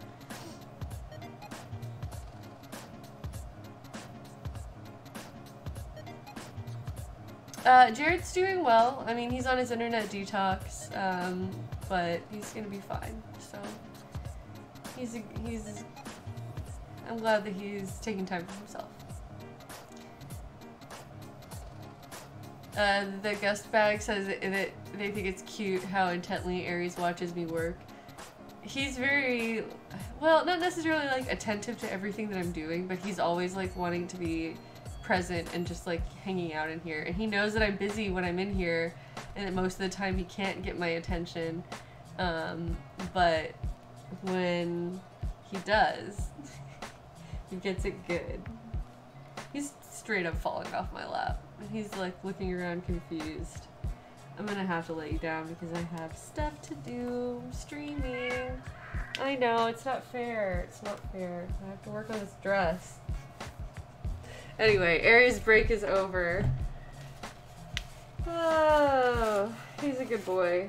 Jared's doing well. I mean, he's on his internet detox, but he's gonna be fine. So I'm glad that he's taking time for himself. The Gust Bag says that they think it's cute how intently Aries watches me work. He's very, well, not necessarily like attentive to everything that I'm doing, but he's always like wanting to be present and just like hanging out in here. And he knows that I'm busy when I'm in here and that most of the time he can't get my attention. But when he does, he gets it good. He's straight up falling off my lap. He's like looking around confused. I'm gonna have to let you down because I have stuff to do. I'm streaming. I know, it's not fair. It's not fair. I have to work on this dress. Anyway, Aries' break is over. Oh, he's a good boy.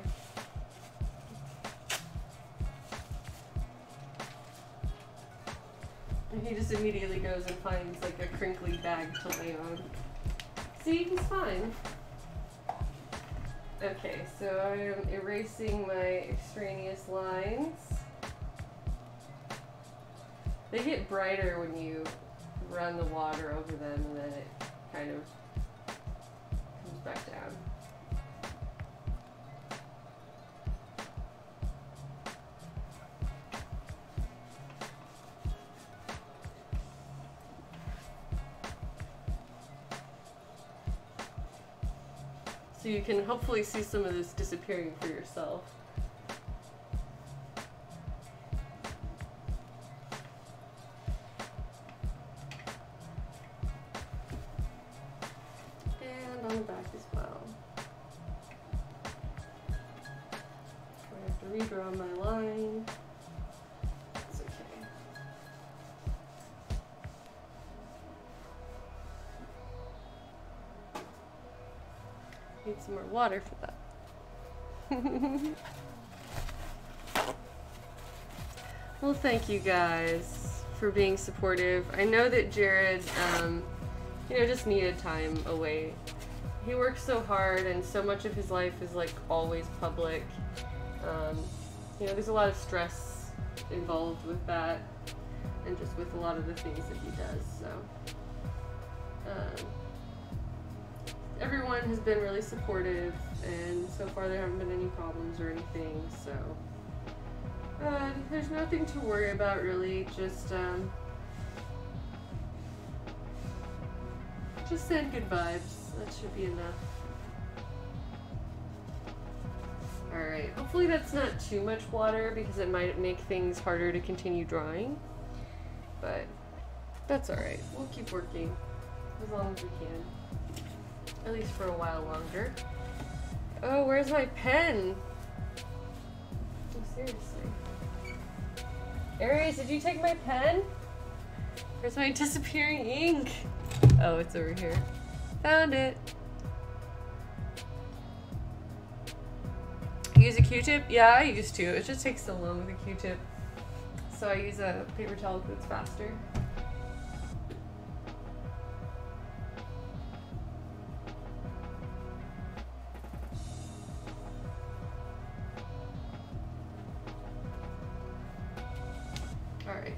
And he just immediately goes and finds like a crinkly bag to lay on. See, he's fine. Okay, so I am erasing my extraneous lines. They get brighter when you run the water over them and then it kind of comes back down. So you can hopefully see some of this disappearing for yourself. redraw my line. It's okay. Need some more water for that. Well, thank you guys for being supportive. I know that Jared, you know, just needed time away. He works so hard and so much of his life is like always public. You know, there's a lot of stress involved with that and just with a lot of the things that he does, so. Everyone has been really supportive and so far there haven't been any problems or anything, so. There's nothing to worry about really, just send good vibes. That should be enough. Alright, hopefully that's not too much water because it might make things harder to continue drawing. But that's alright. We'll keep working as long as we can. At least for a while longer. Oh, where's my pen? Oh, seriously. Aries, did you take my pen? Where's my disappearing ink? Oh, it's over here. Found it. Use a Q-tip? Yeah, I used to. It just takes so long with a Q-tip. So I use a paper towel because it's faster. Alright.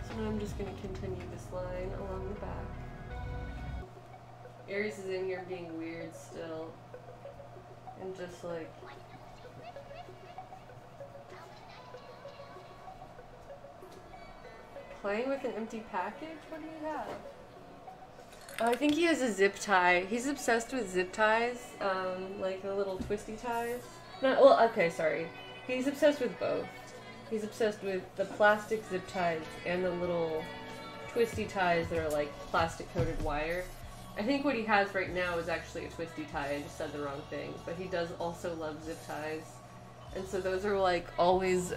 So now I'm just going to continue this line along the back. Aries is in here being weird still. And just like... Playing with an empty package? What do you have? Oh, I think he has a zip tie. He's obsessed with zip ties. Like the little twisty ties. No, well, okay, sorry. He's obsessed with both. He's obsessed with the plastic zip ties and the little twisty ties that are like plastic coated wire. I think what he has right now is actually a twisty tie. I just said the wrong thing. But he does also love zip ties. And so those are like always,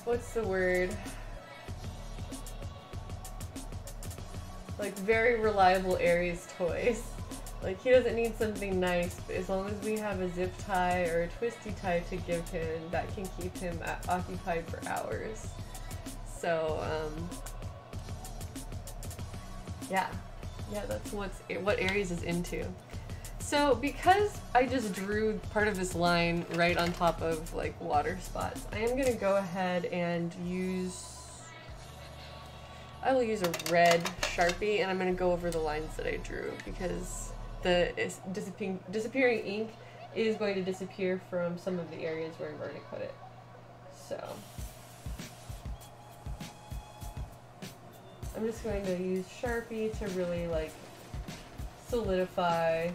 what's the word? Like very reliable Aries toys. Like he doesn't need something nice, but as long as we have a zip tie or a twisty tie to give him, that can keep him occupied for hours. So, yeah, that's what Aries is into. So because I just drew part of this line right on top of like water spots, I am gonna go ahead and I will use a red Sharpie and I'm gonna go over the lines that I drew because the disappearing ink is going to disappear from some of the areas where I've already put it. So I'm just going to use Sharpie to really like solidify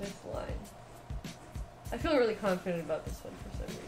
this line. I feel really confident about this one for some reason.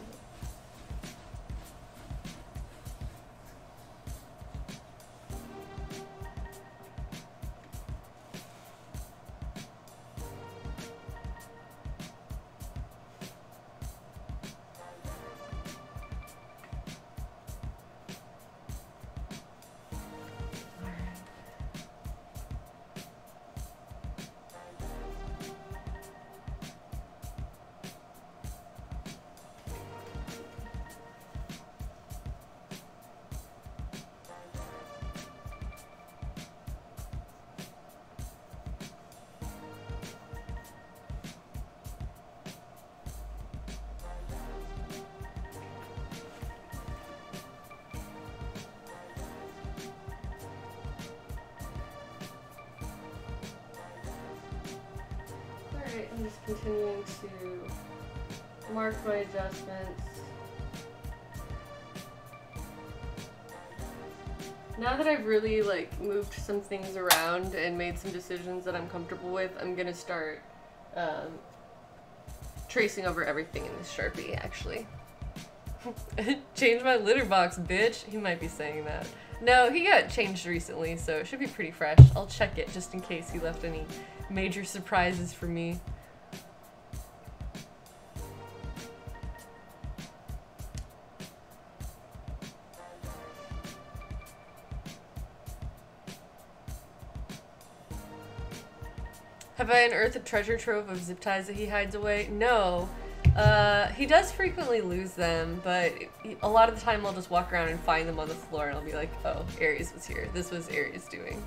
I'm just continuing to mark my adjustments. Now that I've really like moved some things around and made some decisions that I'm comfortable with, I'm gonna start tracing over everything in this Sharpie, actually. Change my litter box, bitch. He might be saying that. No, he got changed recently, so it should be pretty fresh. I'll check it just in case he left any major surprises for me. Have I unearthed a treasure trove of zip ties that he hides away? No. He does frequently lose them, but a lot of the time I'll just walk around and find them on the floor and I'll be like, oh, Aries was here. This was Aries doing.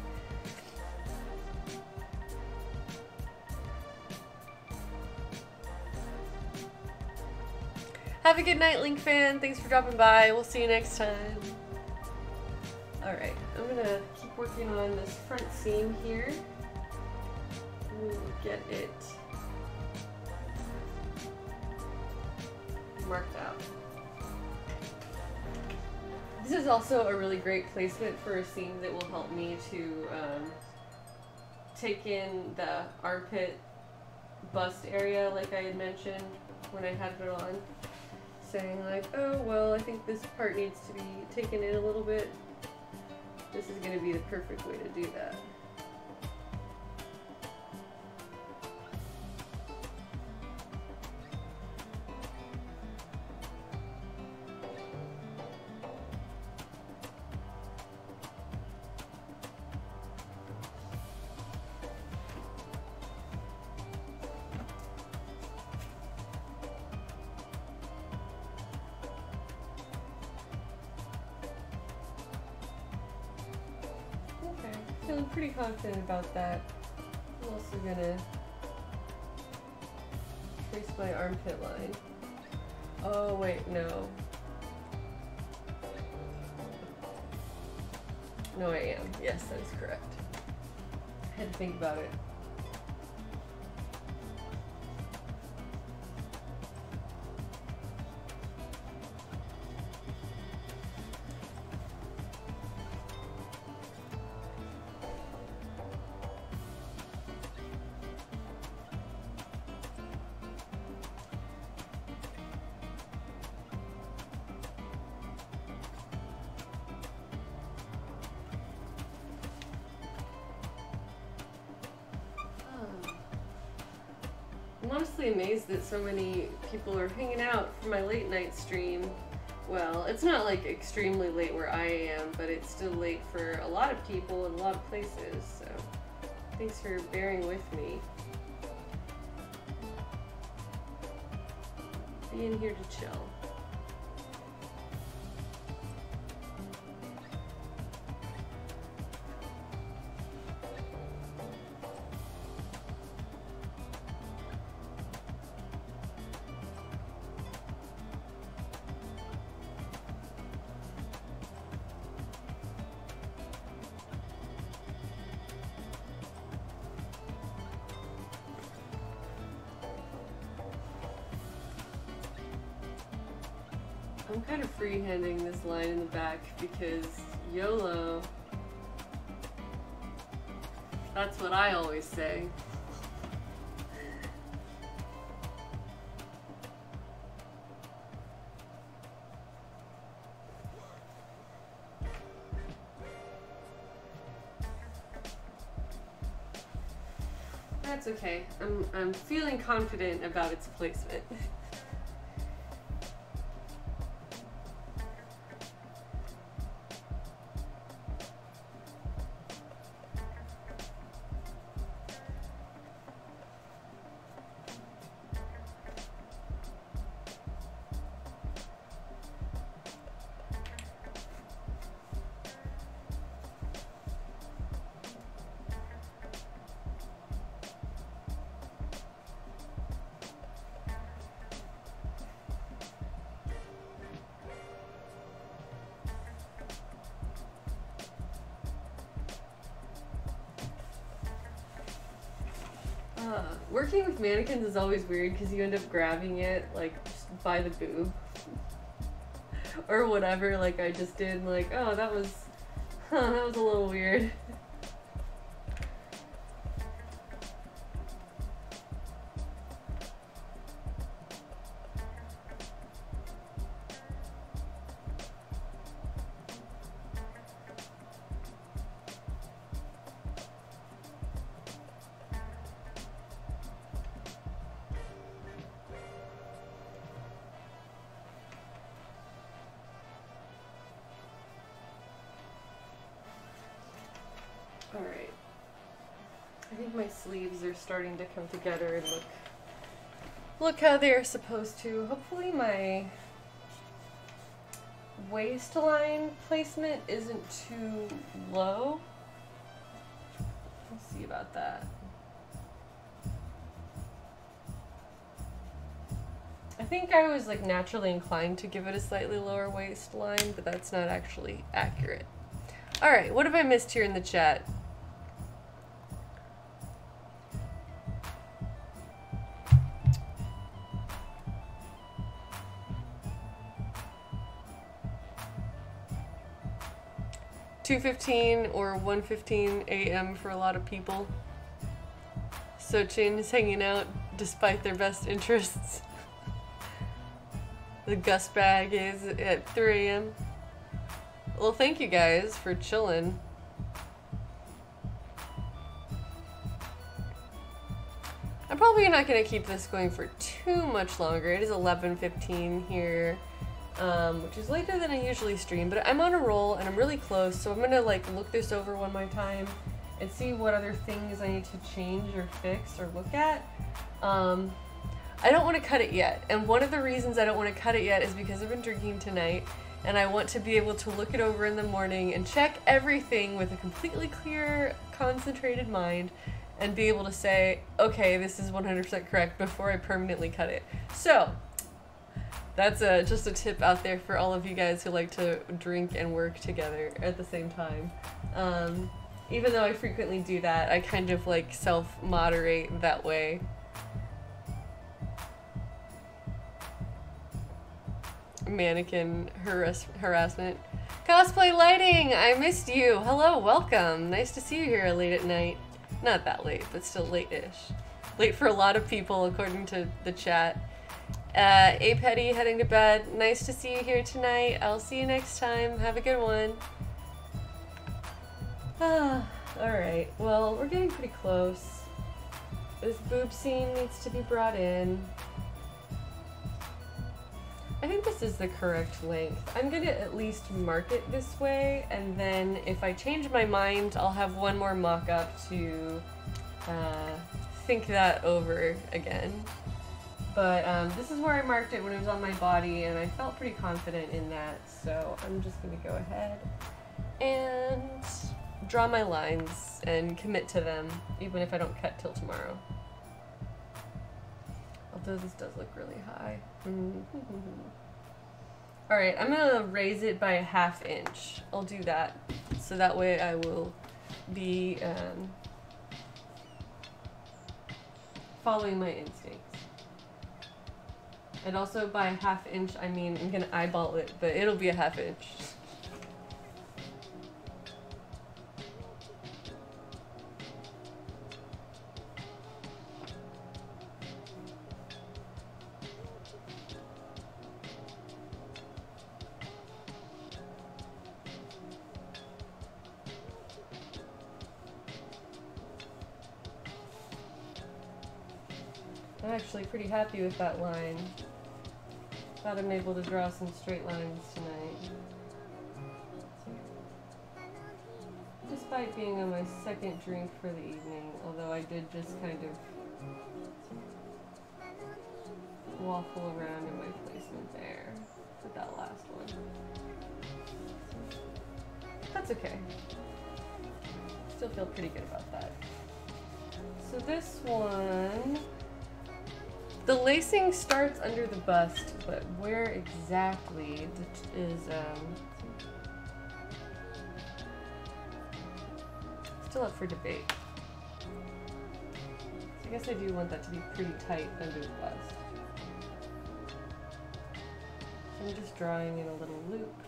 Have a good night, Link fan. Thanks for dropping by. We'll see you next time. Alright, I'm gonna keep working on this front seam here. We'll get it marked out. This is also a really great placement for a seam that will help me to take in the armpit bust area like I had mentioned when I had it on. Saying like, oh, well, I think this part needs to be taken in a little bit. This is going to be the perfect way to do that. Feeling pretty confident about that. I'm also gonna trace my armpit line. Oh wait, no. No, I am. Yes, that is correct. I had to think about it. I'm honestly amazed that so many people are hanging out for my late night stream. Well, it's not like extremely late where I am, but it's still late for a lot of people in a lot of places, so thanks for bearing with me. Being here to chill. I'm kind of freehanding this line in the back because YOLO. That's what I always say. That's okay. I'm feeling confident about its placement. Working with mannequins is always weird because you end up grabbing it like just by the boob or whatever, like I just did. Like, oh, that was a little weird. I think my sleeves are starting to come together and look how they're supposed to. Hopefully my waistline placement isn't too low. We'll see about that. I think I was like naturally inclined to give it a slightly lower waistline, but that's not actually accurate. All right, what have I missed here in the chat? $2:15 or 1:15 a.m. for a lot of people. Sochin is hanging out despite their best interests. The Gus bag is at 3 a.m. Well, thank you guys for chilling. I'm probably not going to keep this going for too much longer. It is 11:15 here. Which is later than I usually stream, but I'm on a roll and I'm really close, so I'm gonna like look this over one more time and see what other things I need to change or fix or look at. I don't want to cut it yet, and one of the reasons I don't want to cut it yet is because I've been drinking tonight and I want to be able to look it over in the morning and check everything with a completely clear, concentrated mind and be able to say, okay, this is 100% correct before I permanently cut it. So that's just a tip out there for all of you guys who like to drink and work together at the same time. Even though I frequently do that, I kind of like self-moderate that way. Mannequin harassment. Cosplay lighting! I missed you! Hello, welcome! Nice to see you here late at night. Not that late, but still late-ish. Late for a lot of people, according to the chat. A Petty heading to bed. Nice to see you here tonight. I'll see you next time. Have a good one. Alright, well, we're getting pretty close. This boob scene needs to be brought in. I think this is the correct length. I'm gonna at least mark it this way, and then if I change my mind, I'll have one more mock-up to think that over again. But this is where I marked it when it was on my body, and I felt pretty confident in that, so I'm just gonna go ahead and draw my lines and commit to them, even if I don't cut till tomorrow. Although this does look really high. Alright, I'm gonna raise it by a ½ inch. I'll do that, so that way I will be following my instincts. And also by a ½ inch, I mean I'm gonna eyeball it, but it'll be a ½ inch. I'm actually pretty happy with that line. Glad I'm able to draw some straight lines tonight. Despite being on my second drink for the evening, although I did just kind of waffle around in my placement there with that last one. That's okay. Still feel pretty good about that. So this one, the lacing starts under the bust, but where exactly is still up for debate. So I guess I do want that to be pretty tight under the bust. So I'm just drawing in a little loop.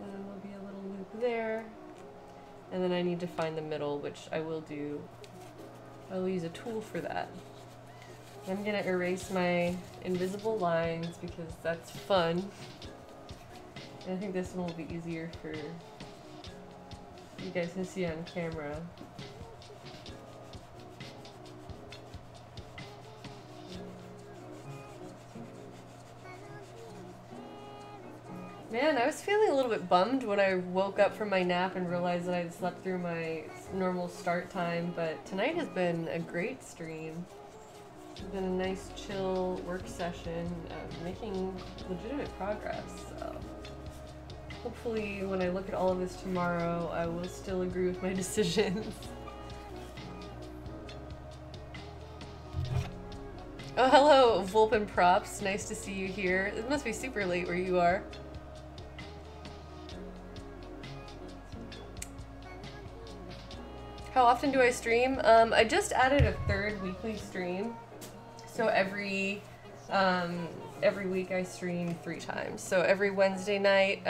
And then there'll be a little loop there. And then I need to find the middle, which I will do. I will use a tool for that. I'm gonna erase my invisible lines because that's fun. And I think this one will be easier for you guys to see on camera. Man, I was feeling a little bit bummed when I woke up from my nap and realized that I'd slept through my normal start time, but tonight has been a great stream. It's been a nice chill work session, making legitimate progress, so hopefully when I look at all of this tomorrow, I will still agree with my decisions. Oh, hello, Vulpin Props. Nice to see you here. It must be super late where you are. How often do I stream? I just added a third weekly stream. So every week I stream 3 times. So every Wednesday night,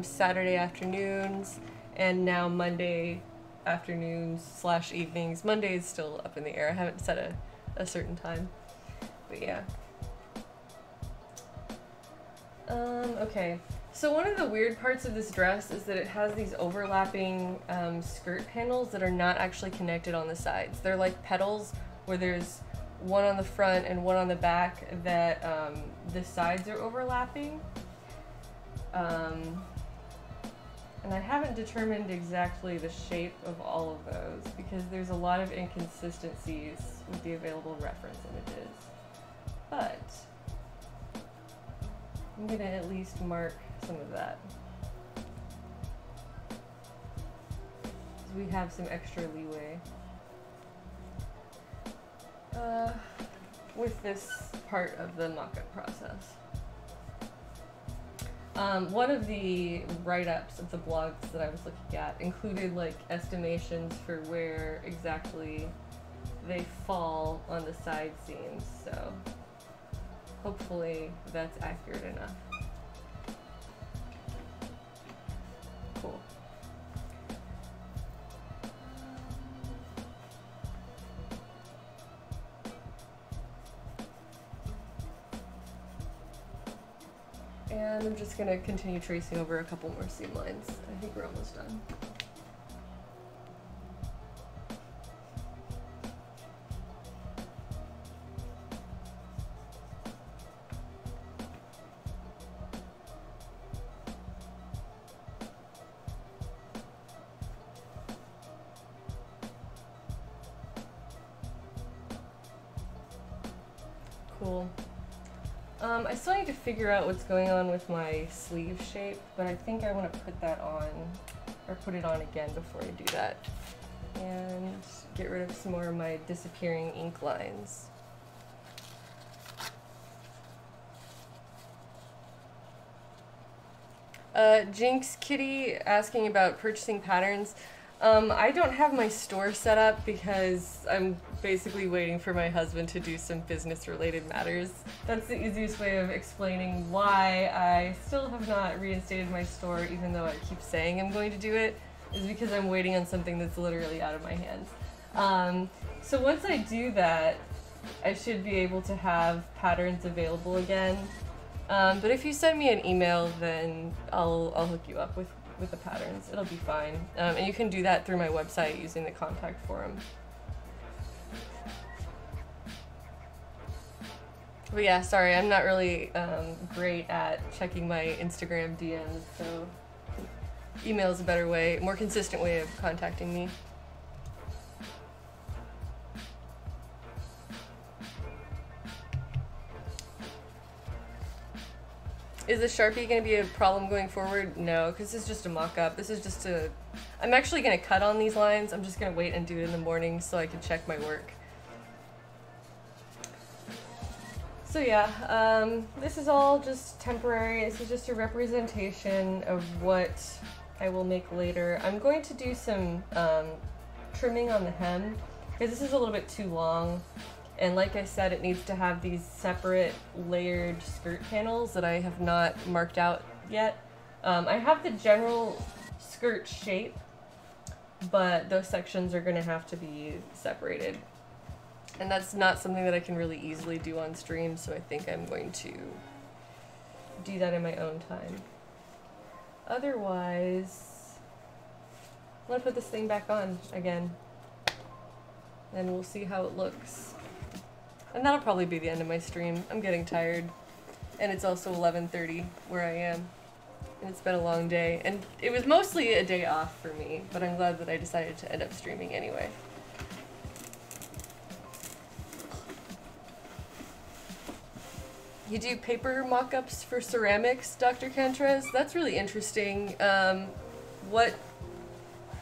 Saturday afternoons, and now Monday afternoons / evenings. Monday is still up in the air. I haven't set a certain time. But yeah. Okay. So one of the weird parts of this dress is that it has these overlapping skirt panels that are not actually connected on the sides. They're like petals where there's one on the front and one on the back that the sides are overlapping. And I haven't determined exactly the shape of all of those because there's a lot of inconsistencies with the available reference images. But I'm gonna at least mark some of that. We have some extra leeway with this part of the mock-up process. One of the write-ups of the blogs that I was looking at included like estimations for where exactly they fall on the side seams, so hopefully that's accurate enough. Cool. And I'm just gonna continue tracing over a couple more seam lines. I think we're almost done. Cool. I still need to figure out what's going on with my sleeve shape, but I think I want to put that on, or put it on again before I do that. And get rid of some more of my disappearing ink lines. Jinx Kitty asking about purchasing patterns. I don't have my store set up because I'm basically waiting for my husband to do some business-related matters. That's the easiest way of explaining why I still have not reinstated my store, even though I keep saying I'm going to do it, is because I'm waiting on something that's literally out of my hands. So once I do that, I should be able to have patterns available again. But if you send me an email, then I'll hook you up with the patterns. It'll be fine. And you can do that through my website using the contact form. But yeah, sorry, I'm not really great at checking my Instagram DMs, so email is a better way, more consistent way of contacting me. Is the Sharpie going to be a problem going forward? No, because this is just a mock-up. This is just a... I'm actually going to cut on these lines. I'm just going to wait and do it in the morning so I can check my work. So yeah, this is all just temporary. This is just a representation of what I will make later. I'm going to do some trimming on the hem because this is a little bit too long. And like I said, it needs to have these separate layered skirt panels that I have not marked out yet. I have the general skirt shape, but those sections are going to have to be separated. And that's not something that I can really easily do on stream, so I think I'm going to do that in my own time. Otherwise, I'm going to put this thing back on again, and we'll see how it looks. And that'll probably be the end of my stream. I'm getting tired. And it's also 11:30 where I am. and it's been a long day. And it was mostly a day off for me, but I'm glad that I decided to end up streaming anyway. You do paper mock-ups for ceramics, Dr. Cantres? That's really interesting. What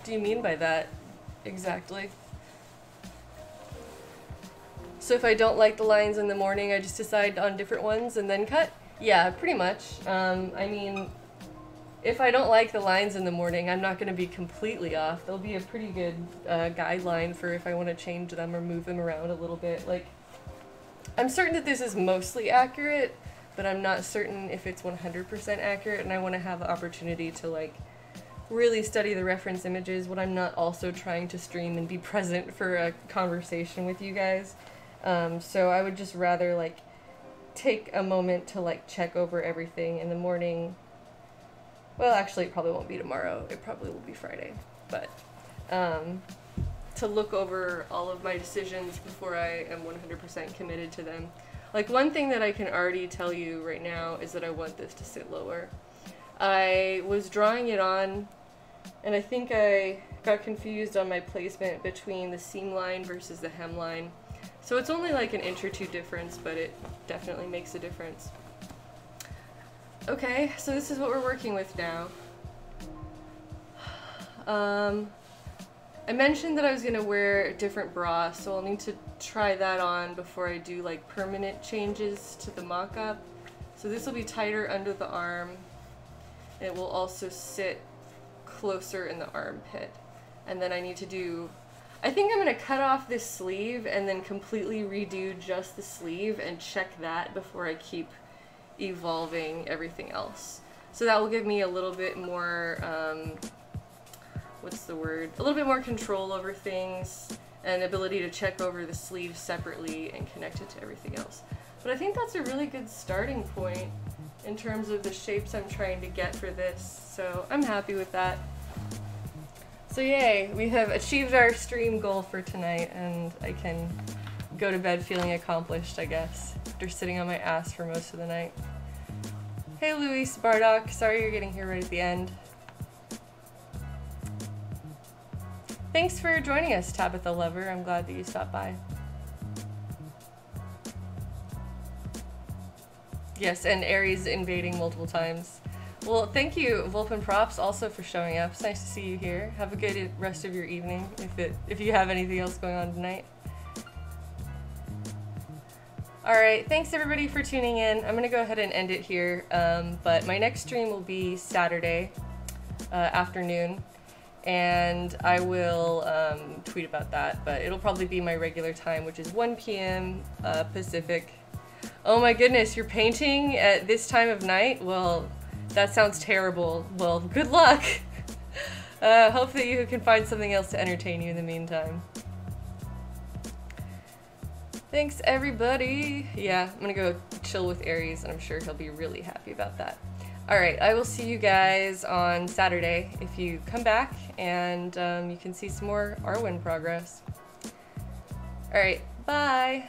do you mean by that exactly? So if I don't like the lines in the morning, I just decide on different ones and then cut? Yeah, pretty much. I mean, if I don't like the lines in the morning, I'm not going to be completely off. There'll be a pretty good guideline for if I want to change them or move them around a little bit. Like, I'm certain that this is mostly accurate, but I'm not certain if it's 100% accurate, and I want to have the opportunity to, like, really study the reference images when I'm not also trying to stream and be present for a conversation with you guys. So I would just rather, like, take a moment to, like, check over everything in the morning. Well, actually, it probably won't be tomorrow. It probably will be Friday. But, to look over all of my decisions before I am 100% committed to them. Like, one thing that I can already tell you right now is that I want this to sit lower. I was drawing it on, and I think I got confused on my placement between the seam line versus the hemline. So it's only like an inch or two difference, but it definitely makes a difference. Okay, so this is what we're working with now. I mentioned that I was going to wear a different bra, so I'll need to try that on before I do like permanent changes to the mock-up. So this will be tighter under the arm, and it will also sit closer in the armpit. And then I need to do, I think I'm going to cut off this sleeve and then completely redo just the sleeve and check that before I keep evolving everything else. So that will give me a little bit more, what's the word? A little bit more control over things and ability to check over the sleeve separately and connect it to everything else. But I think that's a really good starting point in terms of the shapes I'm trying to get for this, so I'm happy with that. So yay, we have achieved our stream goal for tonight, and I can go to bed feeling accomplished, I guess, after sitting on my ass for most of the night. Hey Luis Bardock, sorry you're getting here right at the end. Thanks for joining us, Tabitha Lover. I'm glad that you stopped by. Yes, and Aries invading multiple times. Well, thank you, Vulpin Props, also for showing up. It's nice to see you here. Have a good rest of your evening, if you have anything else going on tonight. Alright, thanks everybody for tuning in. I'm gonna go ahead and end it here, but my next stream will be Saturday afternoon, and I will tweet about that, but it'll probably be my regular time, which is 1 p.m. Pacific. Oh my goodness, you're painting at this time of night? Well, that sounds terrible. Well, good luck! Hope that you can find something else to entertain you in the meantime. Thanks, everybody! Yeah, I'm gonna go chill with Aries, and I'm sure he'll be really happy about that. Alright, I will see you guys on Saturday if you come back, and you can see some more Arwen progress. Alright, bye!